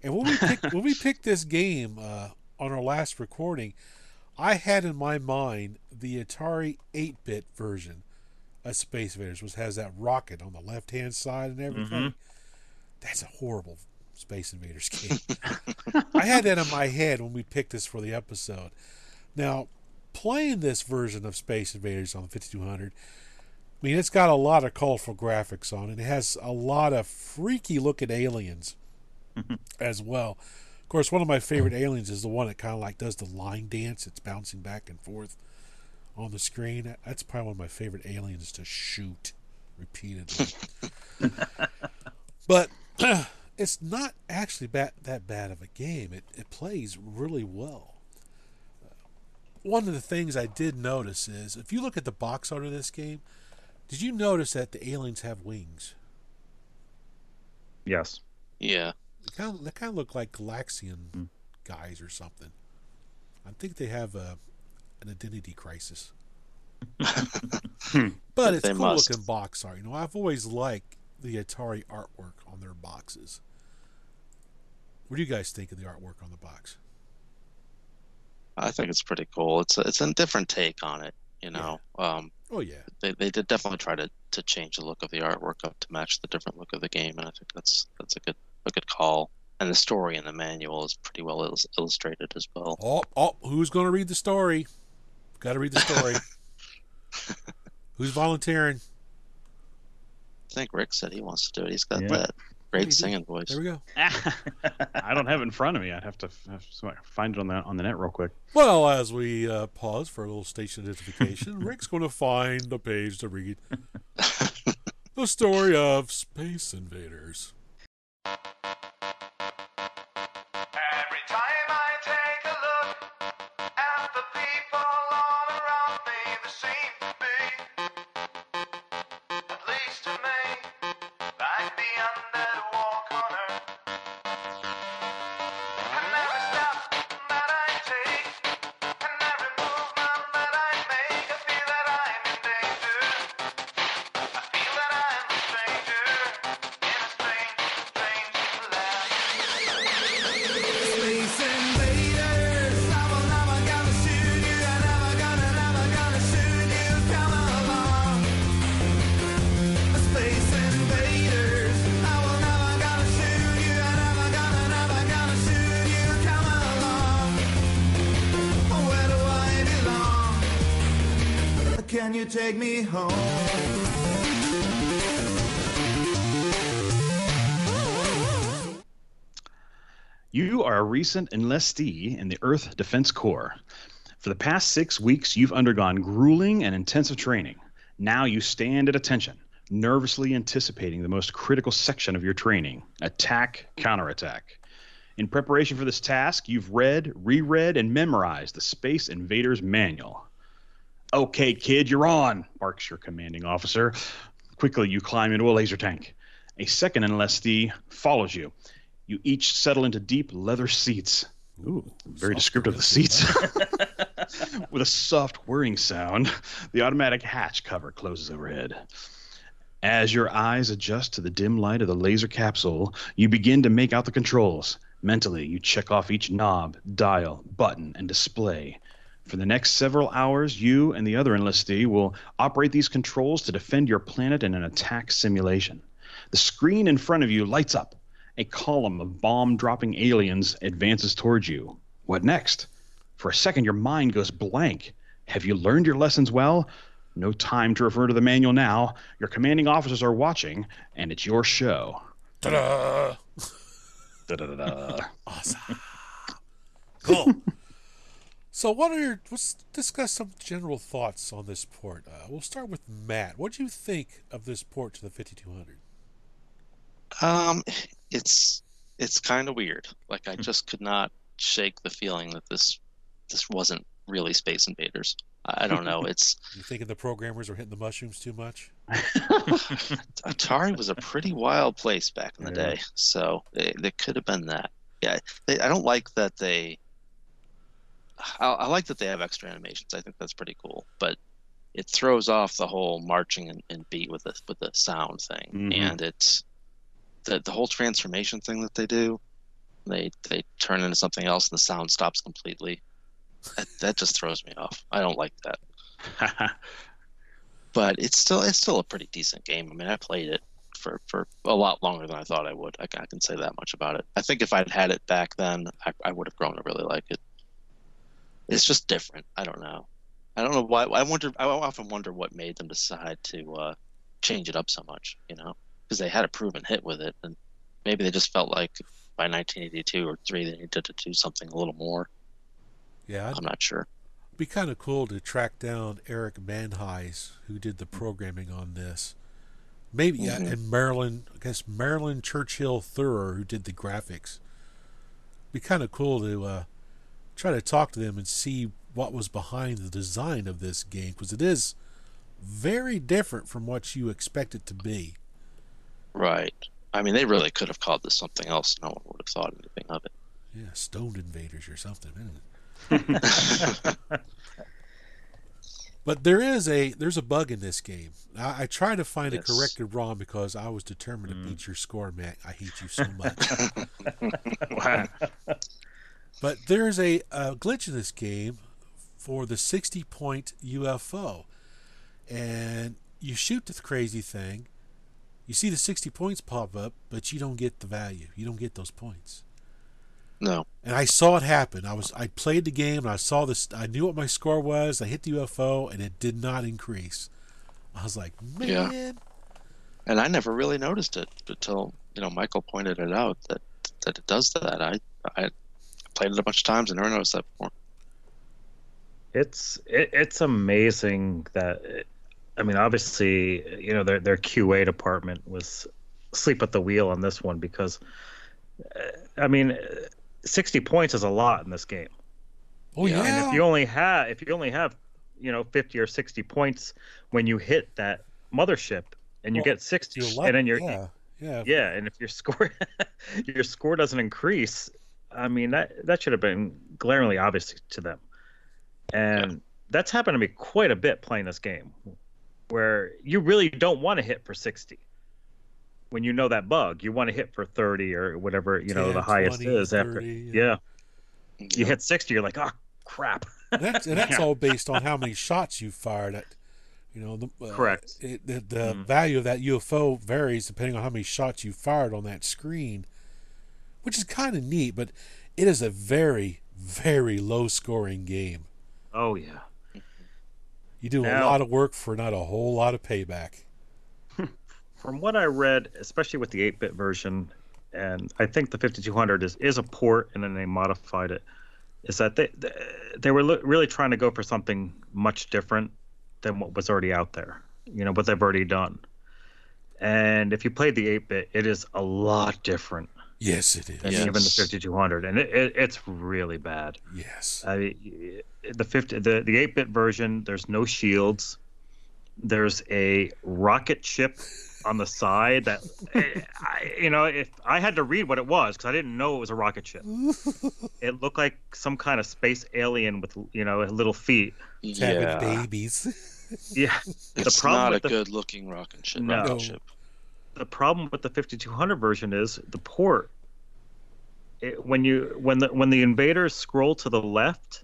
And when we picked this game on our last recording, I had in my mind the Atari 8-bit version of Space Invaders, which has that rocket on the left-hand side and everything. That's a horrible Space Invaders game. I had that in my head when we picked this for the episode. Now, playing this version of Space Invaders on the 5200, I mean, it's got a lot of colorful graphics on it. It has a lot of freaky-looking aliens as well. Of course, one of my favorite aliens is the one that kind of like does the line dance. It's bouncing back and forth on the screen. That's probably one of my favorite aliens to shoot repeatedly. But it's not actually that bad of a game. It plays really well. One of the things I did notice is, if you look at the box art of this game, did you notice that the aliens have wings? Yes. Yeah. They kind of look like Galaxian guys or something. I think they have an identity crisis. But it's They cool must. looking box art. I've always liked the Atari artwork on their boxes. What do you guys think of the artwork on the box? I think it's pretty cool. It's a different take on it, Oh yeah. They did definitely try to change the look of the artwork up to match the different look of the game, and I think that's a good call. And the story in the manual is pretty well illustrated as well. Oh, who's going to read the story? Got to read the story. Who's volunteering? I think Rick said he wants to do it. He's got Yeah. that great do. singing voice. There we go. I don't have it in front of me. I'd have to find it on the net real quick. Well, as we pause for a little station identification, Rick's going to find a page to read the story of Space Invaders. Every time I take a look at the people all around me, there seem to be, at least to me, like the undead walk on earth. And every step that I take, and every movement that I make, I feel that I'm in danger. I feel that I'm a stranger in a strange, strange land. Space invaders, I will never gonna shoot you. I never gonna shoot you. Come along. Space invaders, I will never gonna shoot you. I never gonna shoot you. Come along. Where do I belong? Can you take me home? You are a recent enlistee in the Earth Defense Corps. For the past 6 weeks, you've undergone grueling and intensive training. Now you stand at attention, nervously anticipating the most critical section of your training, attack, counterattack. In preparation for this task, you've read, reread, and memorized the Space Invaders Manual. Okay, kid, you're on, barks your commanding officer. Quickly, you climb into a laser tank. A second enlistee follows you. You each settle into deep leather seats. Ooh, very descriptive of the seats. With a soft whirring sound, the automatic hatch cover closes overhead. As your eyes adjust to the dim light of the laser capsule, you begin to make out the controls. Mentally, you check off each knob, dial, button, and display. For the next several hours, you and the other enlistee will operate these controls to defend your planet in an attack simulation. The screen in front of you lights up. A column of bomb-dropping aliens advances towards you. What next? For a second, your mind goes blank. Have you learned your lessons well? No time to refer to the manual now. Your commanding officers are watching, and it's your show. Ta-da! Da-da-da-da. Awesome. Cool. So, let's discuss some general thoughts on this port. We'll start with Matt. What do you think of this port to the 5200? It's kind of weird. Like I just could not shake the feeling that this wasn't really Space Invaders. I don't know. It's You thinking the programmers were hitting the mushrooms too much? Atari was a pretty wild place back in the Yeah. day, so it could have been that. Yeah, I don't like that they. I like that they have extra animations. I think that's pretty cool, but it throws off the whole marching and beat with the sound thing, Mhm. and it's the whole transformation thing that they do. They turn into something else, and the sound stops completely. That just throws me off. I don't like that. But it's still a pretty decent game. I mean, I played it for a lot longer than I thought I would. I can say that much about it. I think if I'd had it back then, I would have grown to really like it. It's just different. I don't know. I don't know why. I often wonder what made them decide to change it up so much. Because they had a proven hit with it, and maybe they just felt like by 1982 or 3 they needed to do something a little more. Yeah, I'm not sure. it'd be kind of cool to track down Eric Manheis, who did the programming on this. Maybe, yeah, and Marilyn Churchill Thurer, who did the graphics. Be kind of cool to try to talk to them and see what was behind the design of this game, because it is very different from what you expect it to be. Right. I mean, they really could have called this something else. No one would have thought anything of it. Yeah, Stoned Invaders or something. But there's a bug in this game. I tried to find a Yes. corrected ROM because I was determined to beat your score, Matt. I hate you so much. Wow. But there's a glitch in this game for the 60-point UFO. And you shoot the crazy thing. You see the 60 points pop up, but you don't get the value. You don't get those points. No. And I saw it happen. I played the game and I saw this. I knew what my score was. I hit the UFO and it did not increase. I was like, man. Yeah. And I never really noticed it until Michael pointed it out that it does that. I played it a bunch of times and never noticed that before. It's amazing that I mean, obviously, their QA department was asleep at the wheel on this one because, I mean, 60 points is a lot in this game. Oh yeah. And if you only have 50 or 60 points when you hit that mothership and you get 60, you're lucky. and then Yeah. and if your score doesn't increase, I mean that should have been glaringly obvious to them. And that's happened to me quite a bit playing this game, where you really don't want to hit for 60. When you know that bug, you want to hit for 30 or whatever, 10, the highest 20, is 30, after. Yeah. You hit 60, you're like, oh, crap. That's all based on how many shots you fired at. Correct. The value of that UFO varies depending on how many shots you fired on that screen, which is kind of neat, but it is a very, very low scoring game. Oh, yeah. You do a lot of work for not a whole lot of payback. From what I read, especially with the 8-bit version, and I think the 5200 is a port, and then they modified it, is that they were really trying to go for something much different than what was already out there, what they've already done. And if you played the 8-bit, it is a lot different. Yes, it is. Than even the 5200, and it's really bad. Yes. I mean, the 8-bit version, there's no shields. There's a rocket ship on the side that, if I had to read what it was, because I didn't know it was a rocket ship. It looked like some kind of space alien with, little feet. Having babies. Yeah. It's not a good-looking rocket ship. No. The problem with the 5200 version is the port. When the invaders scroll to the left,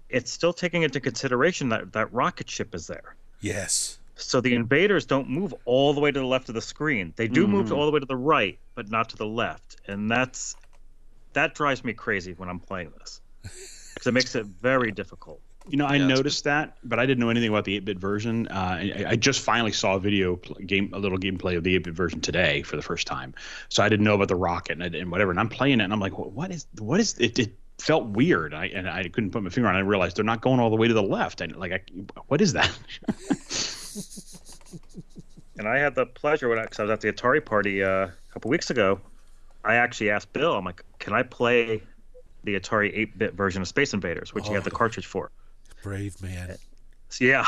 it's still taking into consideration that rocket ship is there. Yes. So the invaders don't move all the way to the left of the screen. They do move all the way to the right, but not to the left. And that drives me crazy when I'm playing this, because it makes it very difficult. I Yeah, noticed that, but I didn't know anything about the 8-bit version. I just finally saw a little gameplay of the 8-bit version today for the first time. So I didn't know about the rocket and whatever. And I'm playing it, and I'm like, what is it? It felt weird. I couldn't put my finger on it. I realized they're not going all the way to the left. And what is that? And I had the pleasure because I was at the Atari party a couple weeks ago. I actually asked Bill, I'm like, can I play the Atari 8-bit version of Space Invaders, which he had the cartridge for? Brave man. So, yeah.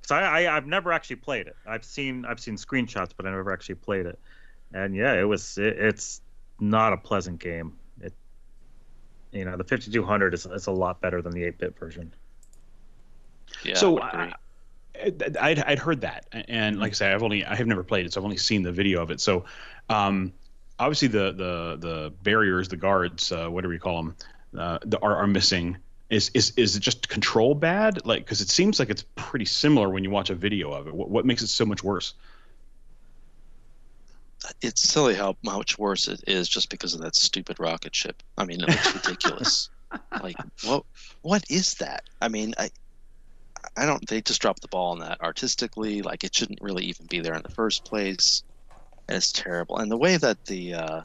So I've never actually played it. I've seen screenshots, but I never actually played it. And yeah, it's not a pleasant game. The 5200 is a lot better than the 8-bit version. Yeah, So I would agree. I'd heard that, and like I say, I have never played it, so I've only seen the video of it. So, obviously the barriers, the guards, whatever you call them, are missing. Is it just control bad? Like, because it seems like it's pretty similar when you watch a video of it. What makes it so much worse? It's silly how much worse it is just because of that stupid rocket ship. I mean, it looks ridiculous. Like, what is that? I mean, I don't. They just dropped the ball on that artistically. Like, it shouldn't really even be there in the first place. And it's terrible. And the way that the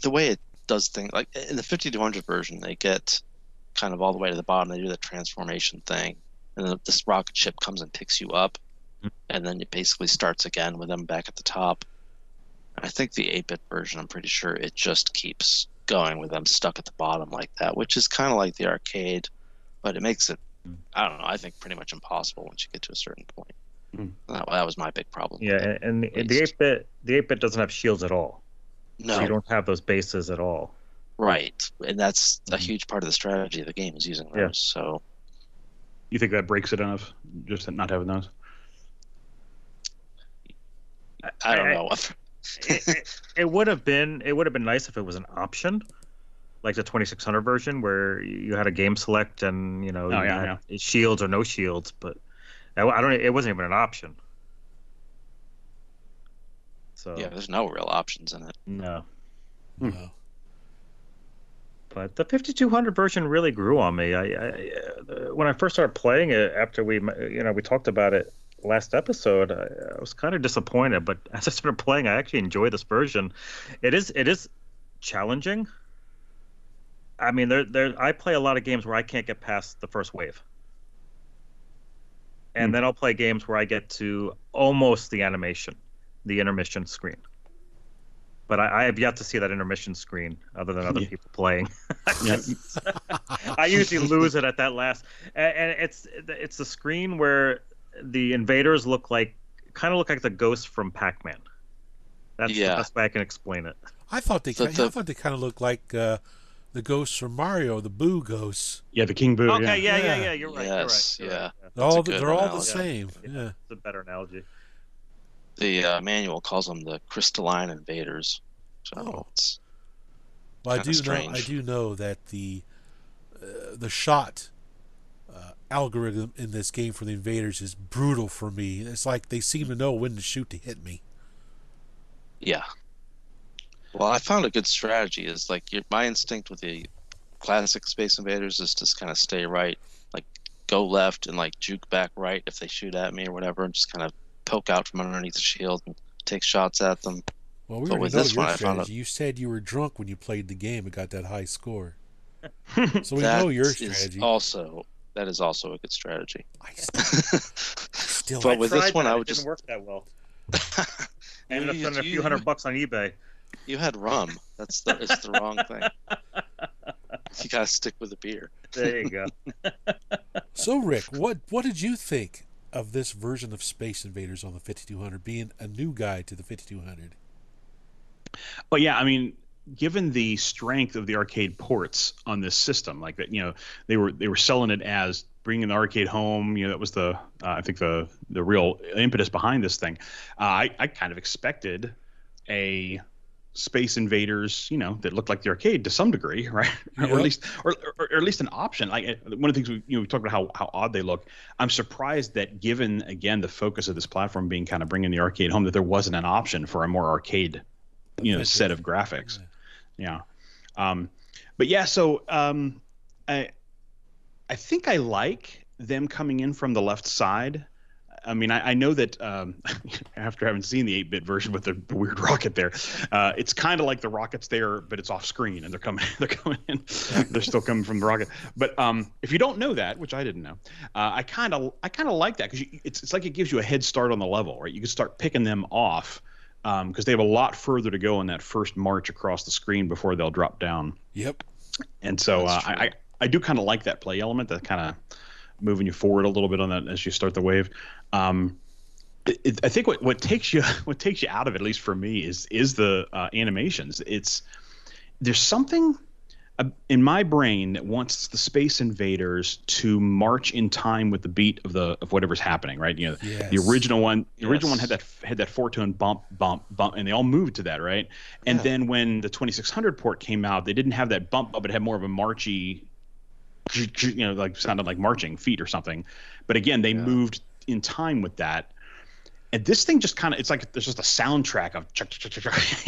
way it does things, like in the 5200 version, they get kind of all the way to the bottom. They do the transformation thing, and then this rocket ship comes and picks you up, and then it basically starts again with them back at the top. I think the 8-bit version, I'm pretty sure it just keeps going with them stuck at the bottom like that, which is kind of like the arcade, but it makes it, I don't know, I think pretty much impossible once you get to a certain point. That was my big problem. Yeah, and the 8-bit doesn't have shields at all. No, So you don't have those bases at all. right, and that's a huge part of the strategy of the game is using those. Yeah. So You think that breaks it enough, just not having those? I don't know. It would have been nice if it was an option, like the 2600 version, where you had a game select and you had shields or no shields, but I don't. It wasn't even an option. So Yeah, there's no real options in it. no. No. But the 5200 version really grew on me. When I first started playing it, after we talked about it last episode, I was kind of disappointed. But as I started playing, I actually enjoy this version. It is challenging. I mean, I play a lot of games where I can't get past the first wave, and then I'll play games where I get to almost the intermission screen. But I have yet to see that intermission screen other than other people playing. I usually lose it at that last. And it's the screen where the invaders kind of look like the ghosts from Pac-Man. That's the best way I can explain it. I thought they kind of looked like the ghosts from Mario, the Boo ghosts. Yeah, the King Boo. Okay, yeah. yeah. You're right. Yes, you're right. They're all the same. Yeah. It's a better analogy. The manual calls them the crystalline invaders. So it's Well, I strange. do know that the shot algorithm in this game for the invaders is brutal for me. It's like they seem to know when to shoot to hit me. Yeah. Well, I found a good strategy is like my instinct with the classic Space Invaders is just kind of stay right, like go left and like juke back right if they shoot at me or whatever, and just kind of poke out from underneath the shield and take shots at them. Well, we But already with know this your one, I found strategy. You said you were drunk when you played the game and got that high score. So we That know your is strategy. That is also a good strategy. I still But with this one, I would it just didn't work that well. I You- ended up you- spending a you- few $100 on eBay. You had rum. It's the wrong thing. You gotta stick with the beer. There you go. So, Rick, what did you think of this version of Space Invaders on the 5200, being a new guy to the 5200? Well, yeah, I mean, given the strength of the arcade ports on this system, like that, they were selling it as bringing the arcade home. That was the I think the real impetus behind this thing. I kind of expected a Space Invaders, that looked like the arcade to some degree, right? Yep. Or at least an option. Like one of the things we talked about how odd they look. I'm surprised that given again the focus of this platform being kind of bringing the arcade home, that there wasn't an option for a more arcade, set of graphics. Yeah. But yeah, so I think I like them coming in from the left side. I mean, I know that after having seen the 8-bit version with the weird rocket there, it's kind of like the rocket's there, but it's off screen, and they're coming in. They're still coming from the rocket. But if you don't know that, which I didn't know, I kind of like that because it's like it gives you a head start on the level, right? You can start picking them off because they have a lot further to go in that first march across the screen before they'll drop down. Yep. And so I do kind of like that play element, that kind of moving you forward a little bit on that as you start the wave. I think what takes you out of it, at least for me, is the animations. There's something in my brain that wants the Space Invaders to march in time with the beat of whatever's happening, right? You know, Yes. the original one had that 4-tone bump, and they all moved to that, right? And then when the 2600 port came out, they didn't have that bump, but it had more of a marchy, you know, like sounded like marching feet or something. But again, they moved in time with that. And this thing just kind of, it's like there's just a soundtrack of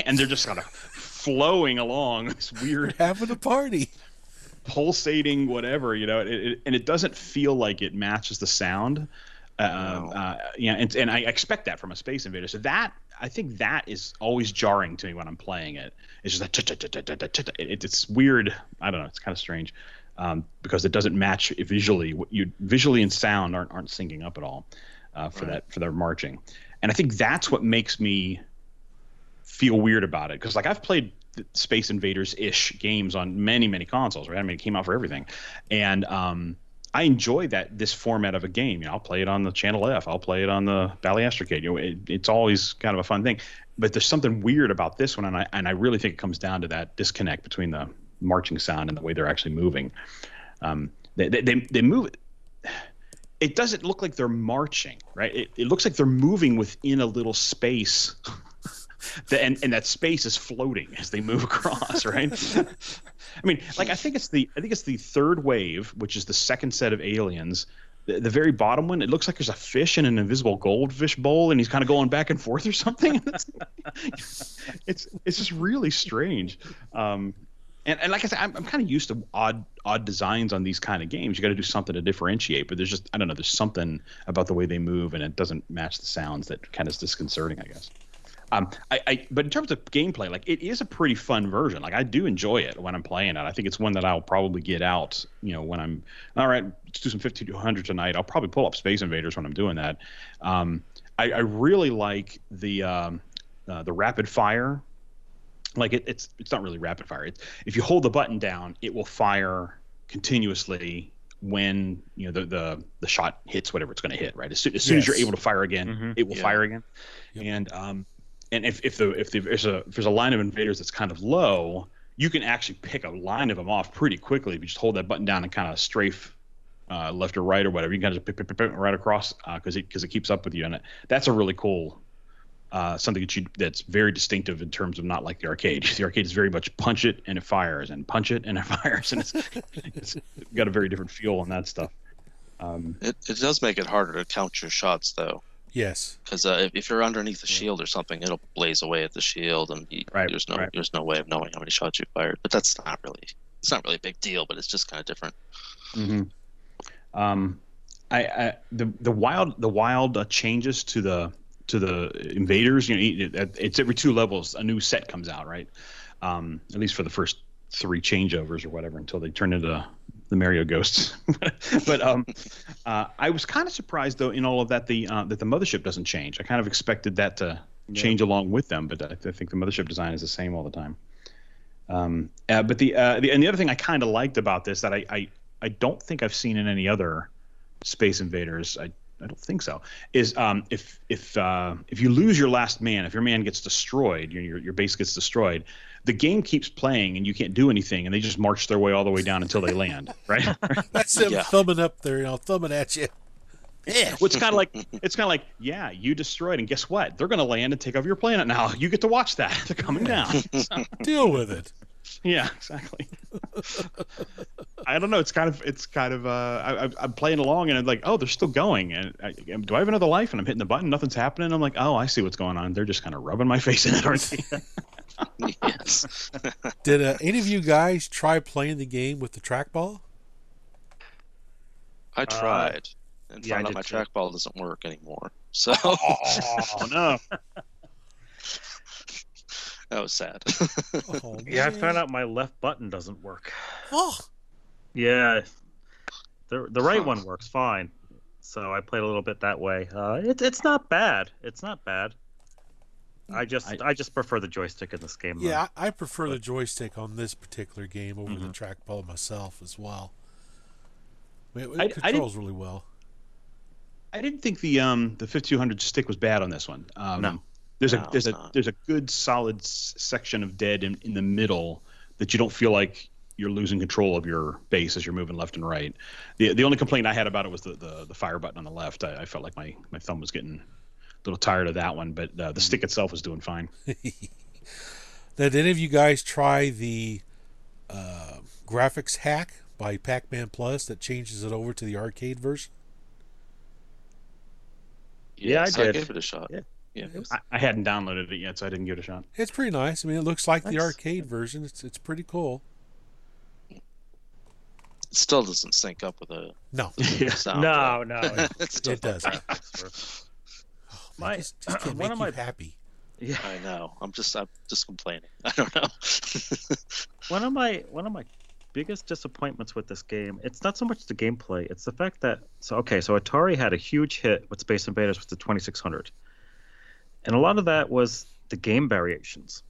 and they're just kind of flowing along this weird Having a party. pulsating whatever, you know, and it doesn't feel like it matches the sound. And I expect that from a Space Invader. So that, I think that is always jarring to me when I'm playing it. It's just like it's weird. I don't know. It's kind of strange. Because it doesn't match visually. Visually and sound aren't syncing up at all for their marching, and I think that's what makes me feel weird about it. Because like I've played Space Invaders-ish games on many consoles, right? I mean, it came out for everything, and I enjoy this format of a game. You know, I'll play it on the Channel F. I'll play it on the AtariCade. You know, it's always kind of a fun thing. But there's something weird about this one, and I really think it comes down to that disconnect between the marching sound and the way they're actually moving. They move. It doesn't look like they're marching, right? It looks like they're moving within a little space, and that space is floating as they move across, right? I mean, like I think it's the third wave, which is the second set of aliens. The very bottom one, it looks like there's a fish in an invisible goldfish bowl, and he's kind of going back and forth or something. It's just really strange. And like I said, I'm kind of used to odd designs on these kind of games. You got to do something to differentiate, but there's just, I don't know, there's something about the way they move, and it doesn't match the sounds that kind of is disconcerting, I guess. But in terms of gameplay, like it is a pretty fun version. Like I do enjoy it when I'm playing it. I think it's one that I'll probably get out, you know, when I'm all right. Let's do some 5200 tonight. I'll probably pull up Space Invaders when I'm doing that. I really like the rapid fire. Like it's not really rapid fire. If you hold the button down, it will fire continuously when you know the shot hits whatever it's going to hit. Right, as soon as you're able to fire again, it will fire again. Yep. And if there's a line of invaders that's kind of low, you can actually pick a line of them off pretty quickly if you just hold that button down and kind of strafe left or right or whatever. You can kind of just pick right across because it keeps up with you, and that's a really cool. Something that's very distinctive in terms of not like the arcade. The arcade is very much punch it and it fires, and punch it and it fires, and it's got a very different feel on that stuff. It does make it harder to count your shots, though. Yes. Because if you're underneath the shield or something, it'll blaze away at the shield, and there's no way of knowing how many shots you fired. But it's not really a big deal. But it's just kind of different. Mm-hmm. The wild changes to the invaders, you know, it's every 2 levels a new set comes out, right? At least for the first 3 changeovers or whatever until they turn into the Mario ghosts. But I was kind of surprised though in all of that that the mothership doesn't change. I kind of expected that to change along with them, but I think the mothership design is the same all the time. But the other thing I kind of liked about this that I don't think I've seen in any other Space Invaders. I don't think so. Is if you lose your last man, if your man gets destroyed, your base gets destroyed, the game keeps playing and you can't do anything, and they just march their way all the way down until they land. Right? That's them thumbing up there, you know, thumbing at you. Yeah. Well, it's kind of like yeah, you destroyed, and guess what? They're going to land and take over your planet now. You get to watch that. They're coming down. Deal with it. Yeah, exactly. I don't know. It's kind of. I'm playing along and I'm like, oh, they're still going. And do I have another life? And I'm hitting the button, nothing's happening. I'm like, oh, I see what's going on. They're just kind of rubbing my face in it, aren't they? Yes. Did any of you guys try playing the game with the trackball? I tried and yeah, I found out did my too. trackball doesn't work anymore. So Oh no! that was sad. Oh, Yeah, I man. found out my left button doesn't work. Oh, Yeah, the right Huh. one works fine. So I played a little bit that way. It's not bad. It's not bad. I just prefer the joystick in this game. yeah, I prefer the joystick on this particular game over the Mhm. trackball myself as well. It I controls really well. I didn't think the 5200 stick was bad on this one. No. There's No, it's a not. there's a good solid section of dead in the middle that you don't feel like you're losing control of your base as you're moving left and right. The only complaint I had about it was the fire button on the left. I felt like my thumb was getting a little tired of that one, but the stick itself was doing fine. Now, did any of you guys try the graphics hack by Pac-Man Plus that changes it over to the arcade version? Yeah, I Yes, did. gave it a shot. Yeah. Yeah. It was, I hadn't downloaded it yet, so I didn't give it a shot. It's pretty nice. I mean, it looks like the Nice. arcade version. It's pretty cool. It still doesn't sync up with the No, sound. no, It's still it doesn't. Oh, man, My- just can't one make of you my- happy. Yeah. I know. I'm just complaining. I don't know. One of my biggest disappointments with this game, it's not so much the gameplay, it's the fact that so Atari had a huge hit with Space Invaders with the 2600. And a lot of that was the game variations.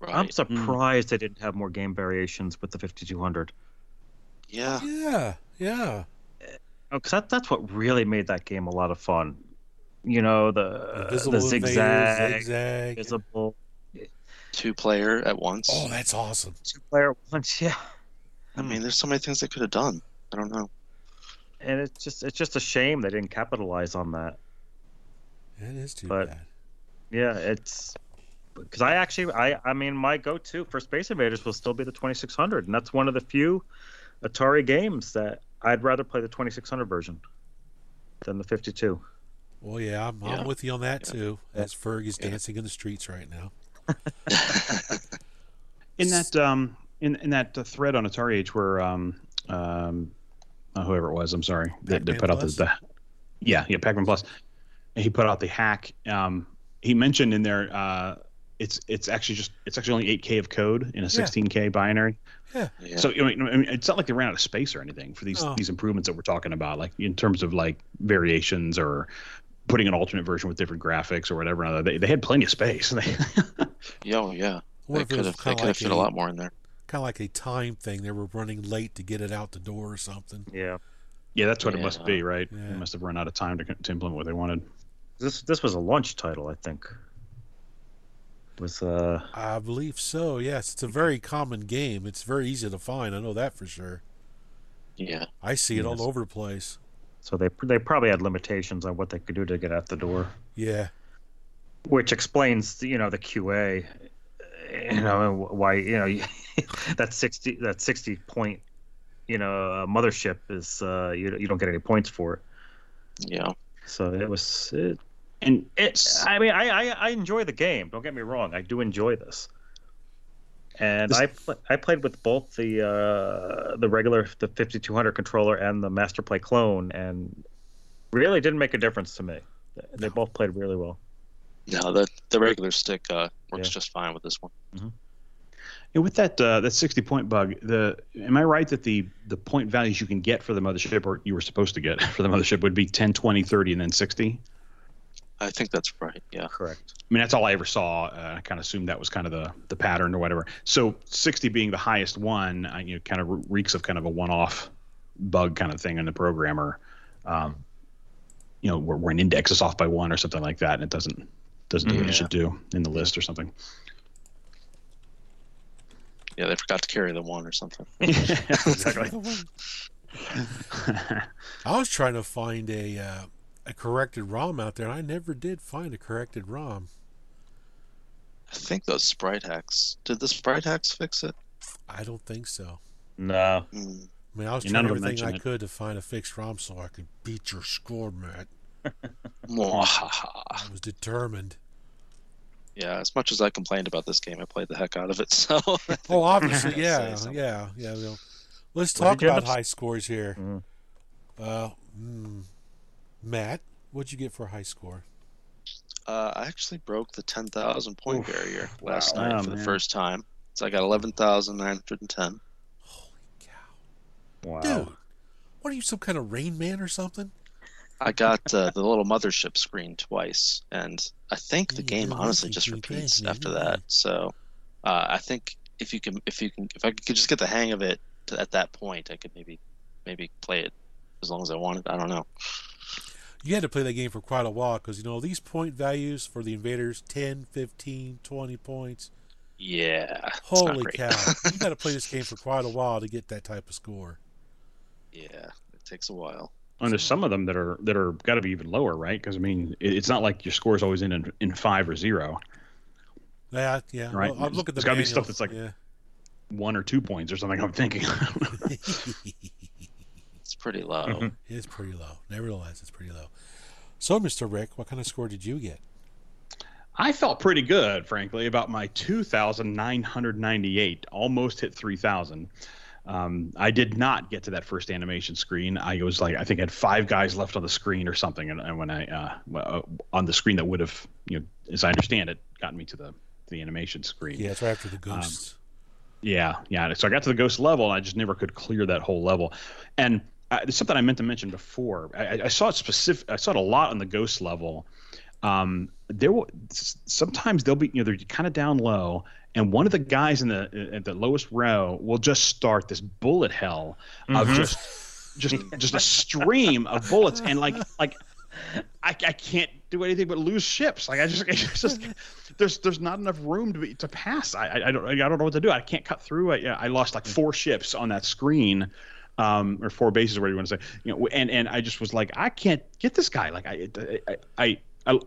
I'm Right. surprised they didn't have more game variations with the 5200. Yeah. Yeah. Because that's what really made that game a lot of fun. You know, the Invisible zigzag, invaders, zigzag. visible, 2-player at once. Oh, that's awesome. 2-player once, yeah. I mean, there's so many things they could have done. I don't know. And it's just a shame they didn't capitalize on that. It is too But- bad. Yeah, it's because I mean my go-to for Space Invaders will still be the 2600, and that's one of the few Atari games that I'd rather play the 2600 version than the 52. Well, yeah, Yeah. I'm with you on that Yeah. too. As Ferg is Yeah. dancing in the streets right now. In that in that thread on Atari Age where whoever it was, I'm sorry, that Pac-Man put out Plus? the Pac-Man Plus. He put out the hack. He mentioned in there it's actually only 8K of code in a 16K binary. Yeah. So I mean, it's not like they ran out of space or anything for these Oh. these improvements that we're talking about, like in terms of like variations or putting an alternate version with different graphics or whatever. They had plenty of space. Oh, yeah. What They if it could was have kind of like fit a lot more in there. kind of like a time thing? They were running late to get it out the door or something. Yeah, Yeah, that's what it must Yeah. be, right? Yeah. They must have run out of time to implement what they wanted. this was a launch title, I think. It was I believe so. Yes, it's a very common game. It's very easy to find. I know that for sure. Yeah. I see it all Yes. over the place. so they probably had limitations on what they could do to get out the door, Yeah. which explains the QA. You know why that 60 point mothership is you don't get any points for it. Yeah. So it was And I mean, I enjoy the game. Don't get me wrong. I do enjoy this. And I played with both the regular 5200 controller and the Master Play clone, and really didn't make a difference to me. They both played really well. No, the regular stick works just fine with this one. And with that 60-point bug, am I right that the point values you can get for the mothership, or you were supposed to get for the mothership, would be 10, 20, 30, and then 60? I think that's right. Yeah. Correct. I mean, that's all I ever saw. I kind of assumed that was kind of the pattern or whatever. So 60 being the highest one, kind of reeks of kind of a one-off bug kind of thing in the programmer. Where an index is off by one or something like that, and it doesn't do what it should do in the list or something. Yeah, they forgot to carry the one or something. Exactly. I was trying to find a corrected ROM out there, and I never did find a corrected ROM. I think those sprite hacks. Did the sprite hacks fix it? I don't think so. No. Mm. I mean, I was Yeah, trying none of them everything I mention it. could to find a fixed ROM so I could beat your score, Matt. Mwahaha. I was determined. Yeah, as much as I complained about this game, I played the heck out of it. So Oh, obviously, Say yeah. something. Well, let's What talk did you about end up- high scores here. Uh, Matt, what'd you get for a high score? I actually broke the 10,000 point barrier last Wow. night Oh, for the man. first time. So I got 11,910. Holy cow. Wow. Dude, what are you, some kind of Rain Man or something? I got the little mothership screen twice, and I think the game honestly just repeats after that. So I think if I could just get the hang of it at that point, I could maybe play it as long as I wanted. I don't know. You had to play that game for quite a while because, these point values for the invaders, 10, 15, 20 points. Yeah. It's not Holy great. cow. You got to play this game for quite a while to get that type of score. Yeah, it takes a while. And there's some of them that are got to be even lower, right? Because I mean, it's not like your score is always in 5 or 0, Yeah. right? Well, I'll look at the There's got to be manual. stuff that's like 1 or 2 points or something. I'm thinking. It's pretty low. It's pretty low. Nevertheless, it's pretty low. So, Mr. Rick, what kind of score did you get? I felt pretty good, frankly, about my 2,998. Almost hit 3,000. I did not get to that first animation screen. I think I had 5 guys left on the screen or something, and when I on the screen that would have, as I understand it, gotten me to the animation screen. Yeah, it's right after the ghosts. Yeah. So I got to the ghost level, and I just never could clear that whole level. And there's something I meant to mention before. I saw it I saw it a lot on the ghost level. Sometimes they'll be, they're kind of down low, and one of the guys at the lowest row will just start this bullet hell of just a stream of bullets, and like I can't do anything but lose ships. Like it's just there's not enough room to pass. I don't know what to do. I can't cut through it. I lost like 4 ships on that screen. Or 4 bases, or whatever you want to say, and I just was like, I can't get this guy. Like I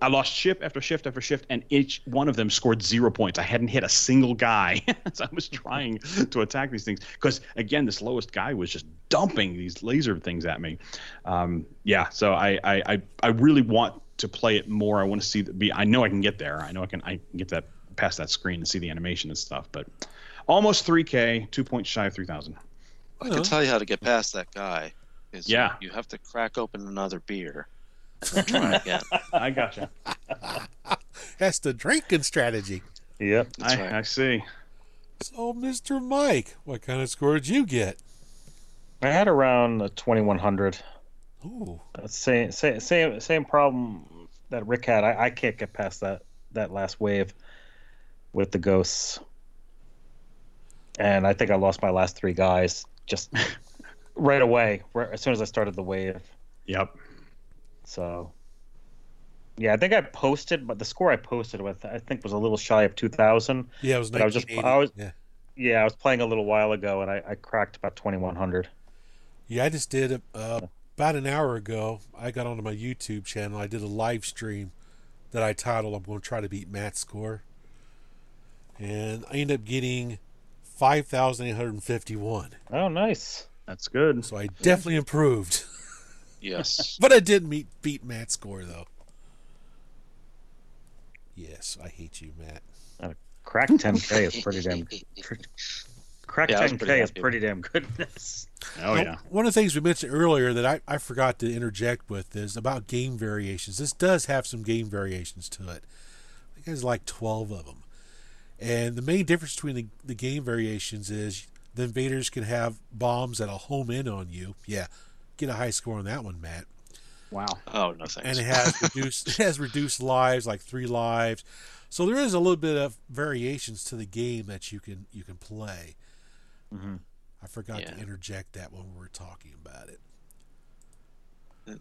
lost ship after shift after shift, and each one of them scored 0 points. I hadn't hit a single guy, so I was trying to attack these things because, again, this lowest guy was just dumping these laser things at me. So I really want to play it more. I want to see I know I can get there. I know I can get that past that screen and see the animation and stuff. But almost 3K, 2 points shy of 3,000. I can tell you how to get past that guy. Yeah. You have to crack open another beer and then try again. I gotcha. That's the drinking strategy. Yep. Right. I see. So, Mr. Mike, what kind of score did you get? I had around 2,100. Ooh. Same problem that Rick had. I can't get past that last wave with the ghosts, and I think I lost my last 3 guys just right away, as soon as I started the wave. Yep. So, yeah, I think I posted, but the score I posted with, I think, was a little shy of 2,000. Yeah, it was But I was 1980. I was playing a little while ago, and I cracked about 2,100. Yeah, I just did it about an hour ago. I got onto my YouTube channel. I did a live stream that I titled "I'm going to try to beat Matt's score," and I ended up getting 5,851. Oh, nice. That's good. So I definitely improved. Yes. But I did beat Matt's score, though. Yes, I hate you, Matt. Crack 10K is pretty damn. Crack Yeah, I was 10K pretty is happy. pretty damn goodness. Oh yeah. One of the things we mentioned earlier that I forgot to interject with is about game variations. This does have some game variations to it. I think there's like 12 of them. And the main difference between the game variations is the invaders can have bombs that'll home in on you. Yeah, get a high score on that one, Matt. Wow. Oh, no thanks. And it has reduced lives, like 3 lives. So there is a little bit of variations to the game that you can play. Mm-hmm. I forgot to interject that when we were talking about it.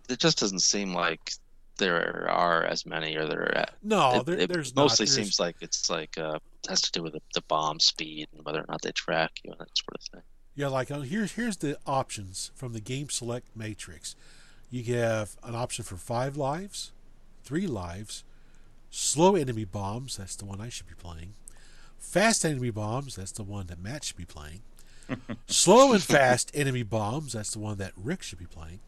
It just doesn't seem like there are as many, or There's it mostly not. seems like it's like has to do with the bomb speed and whether or not they track you and that sort of thing. Yeah, like here's the options from the game select matrix. You have an option for 5 lives, 3 lives, slow enemy bombs, that's the one I should be playing. Fast enemy bombs, that's the one that Matt should be playing. Slow and fast enemy bombs, that's the one that Rick should be playing.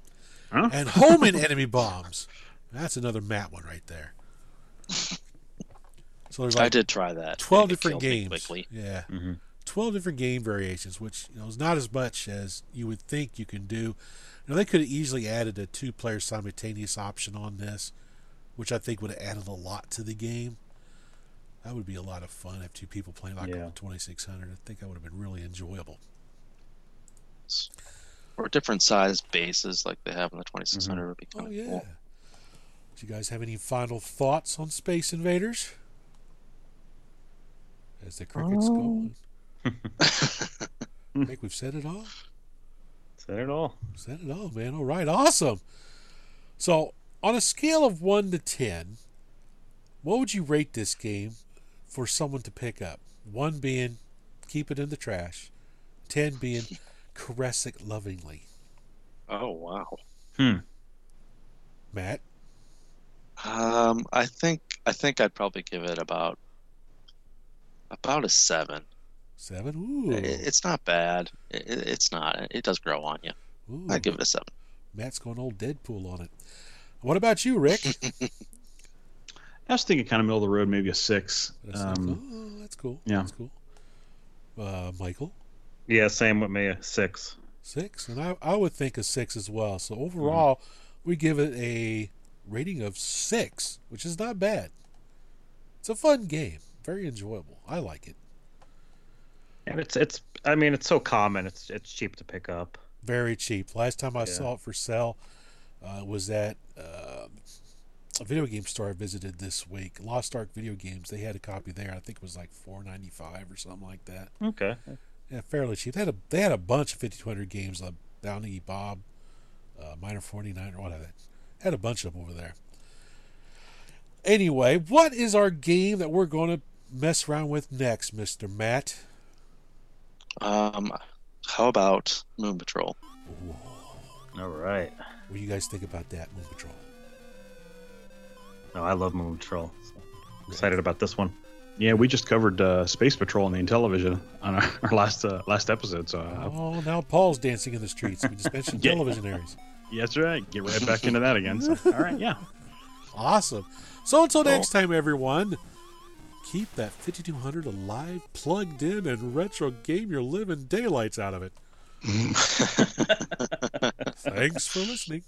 Huh? And home in enemy bombs, that's another Matt one right there. So there's I like did try that. 12 It different killed me games. quickly. Yeah. Mm-hmm. 12 different game variations, which is not as much as you would think you can do. They could have easily added a 2-player simultaneous option on this, which I think would have added a lot to the game. That would be a lot of fun. Have 2 people playing like on the 2600. I think that would have been really enjoyable. Or different size bases like they have in the 2600 would be kind of cool. Do you guys have any final thoughts on Space Invaders? As the crickets go. I think we've said it all. Said it all. Said it all, man. All right, awesome. So, on a scale of 1 to 10, what would you rate this game for someone to pick up? 1 being keep it in the trash, 10 being caress it lovingly. Oh, wow. Matt? I think I'd probably give it about a 7. 7? Ooh. It's not bad. It's not. It does grow on you. Ooh. I'd give it a 7. Matt's going old Deadpool on it. What about you, Rick? I was thinking kind of middle of the road, maybe a 6. Oh, that's cool. Yeah. That's cool. Michael? Yeah, same with me, a 6. 6? And I would think a 6 as well. So overall, we give it a rating of 6, which is not bad. It's a fun game. Very enjoyable. I like it. And it's so common. It's cheap to pick up. Very cheap. Last time I saw it for sale was at a video game store I visited this week. Lost Ark Video Games. They had a copy there. I think it was like $4.95 or something like that. Okay. Yeah, fairly cheap. They had a bunch of 5200 games. Bounty Bob, Miner 49 or whatever. Had a bunch of them over there. Anyway, what is our game that we're going to mess around with next, Mr. Matt? How about Moon Patrol? All right. What do you guys think about that, Moon Patrol? No, I love Moon Patrol. So I'm excited about this one. Yeah, we just covered Space Patrol on the Intellivision on our last episode. So now Paul's dancing in the streets. We just mentioned television areas. Yeah, that's right. Get right back into that again. So, all right, yeah. Awesome. So until next time, everyone, keep that 5200 alive, plugged in, and retro game your living daylights out of it. Thanks for listening.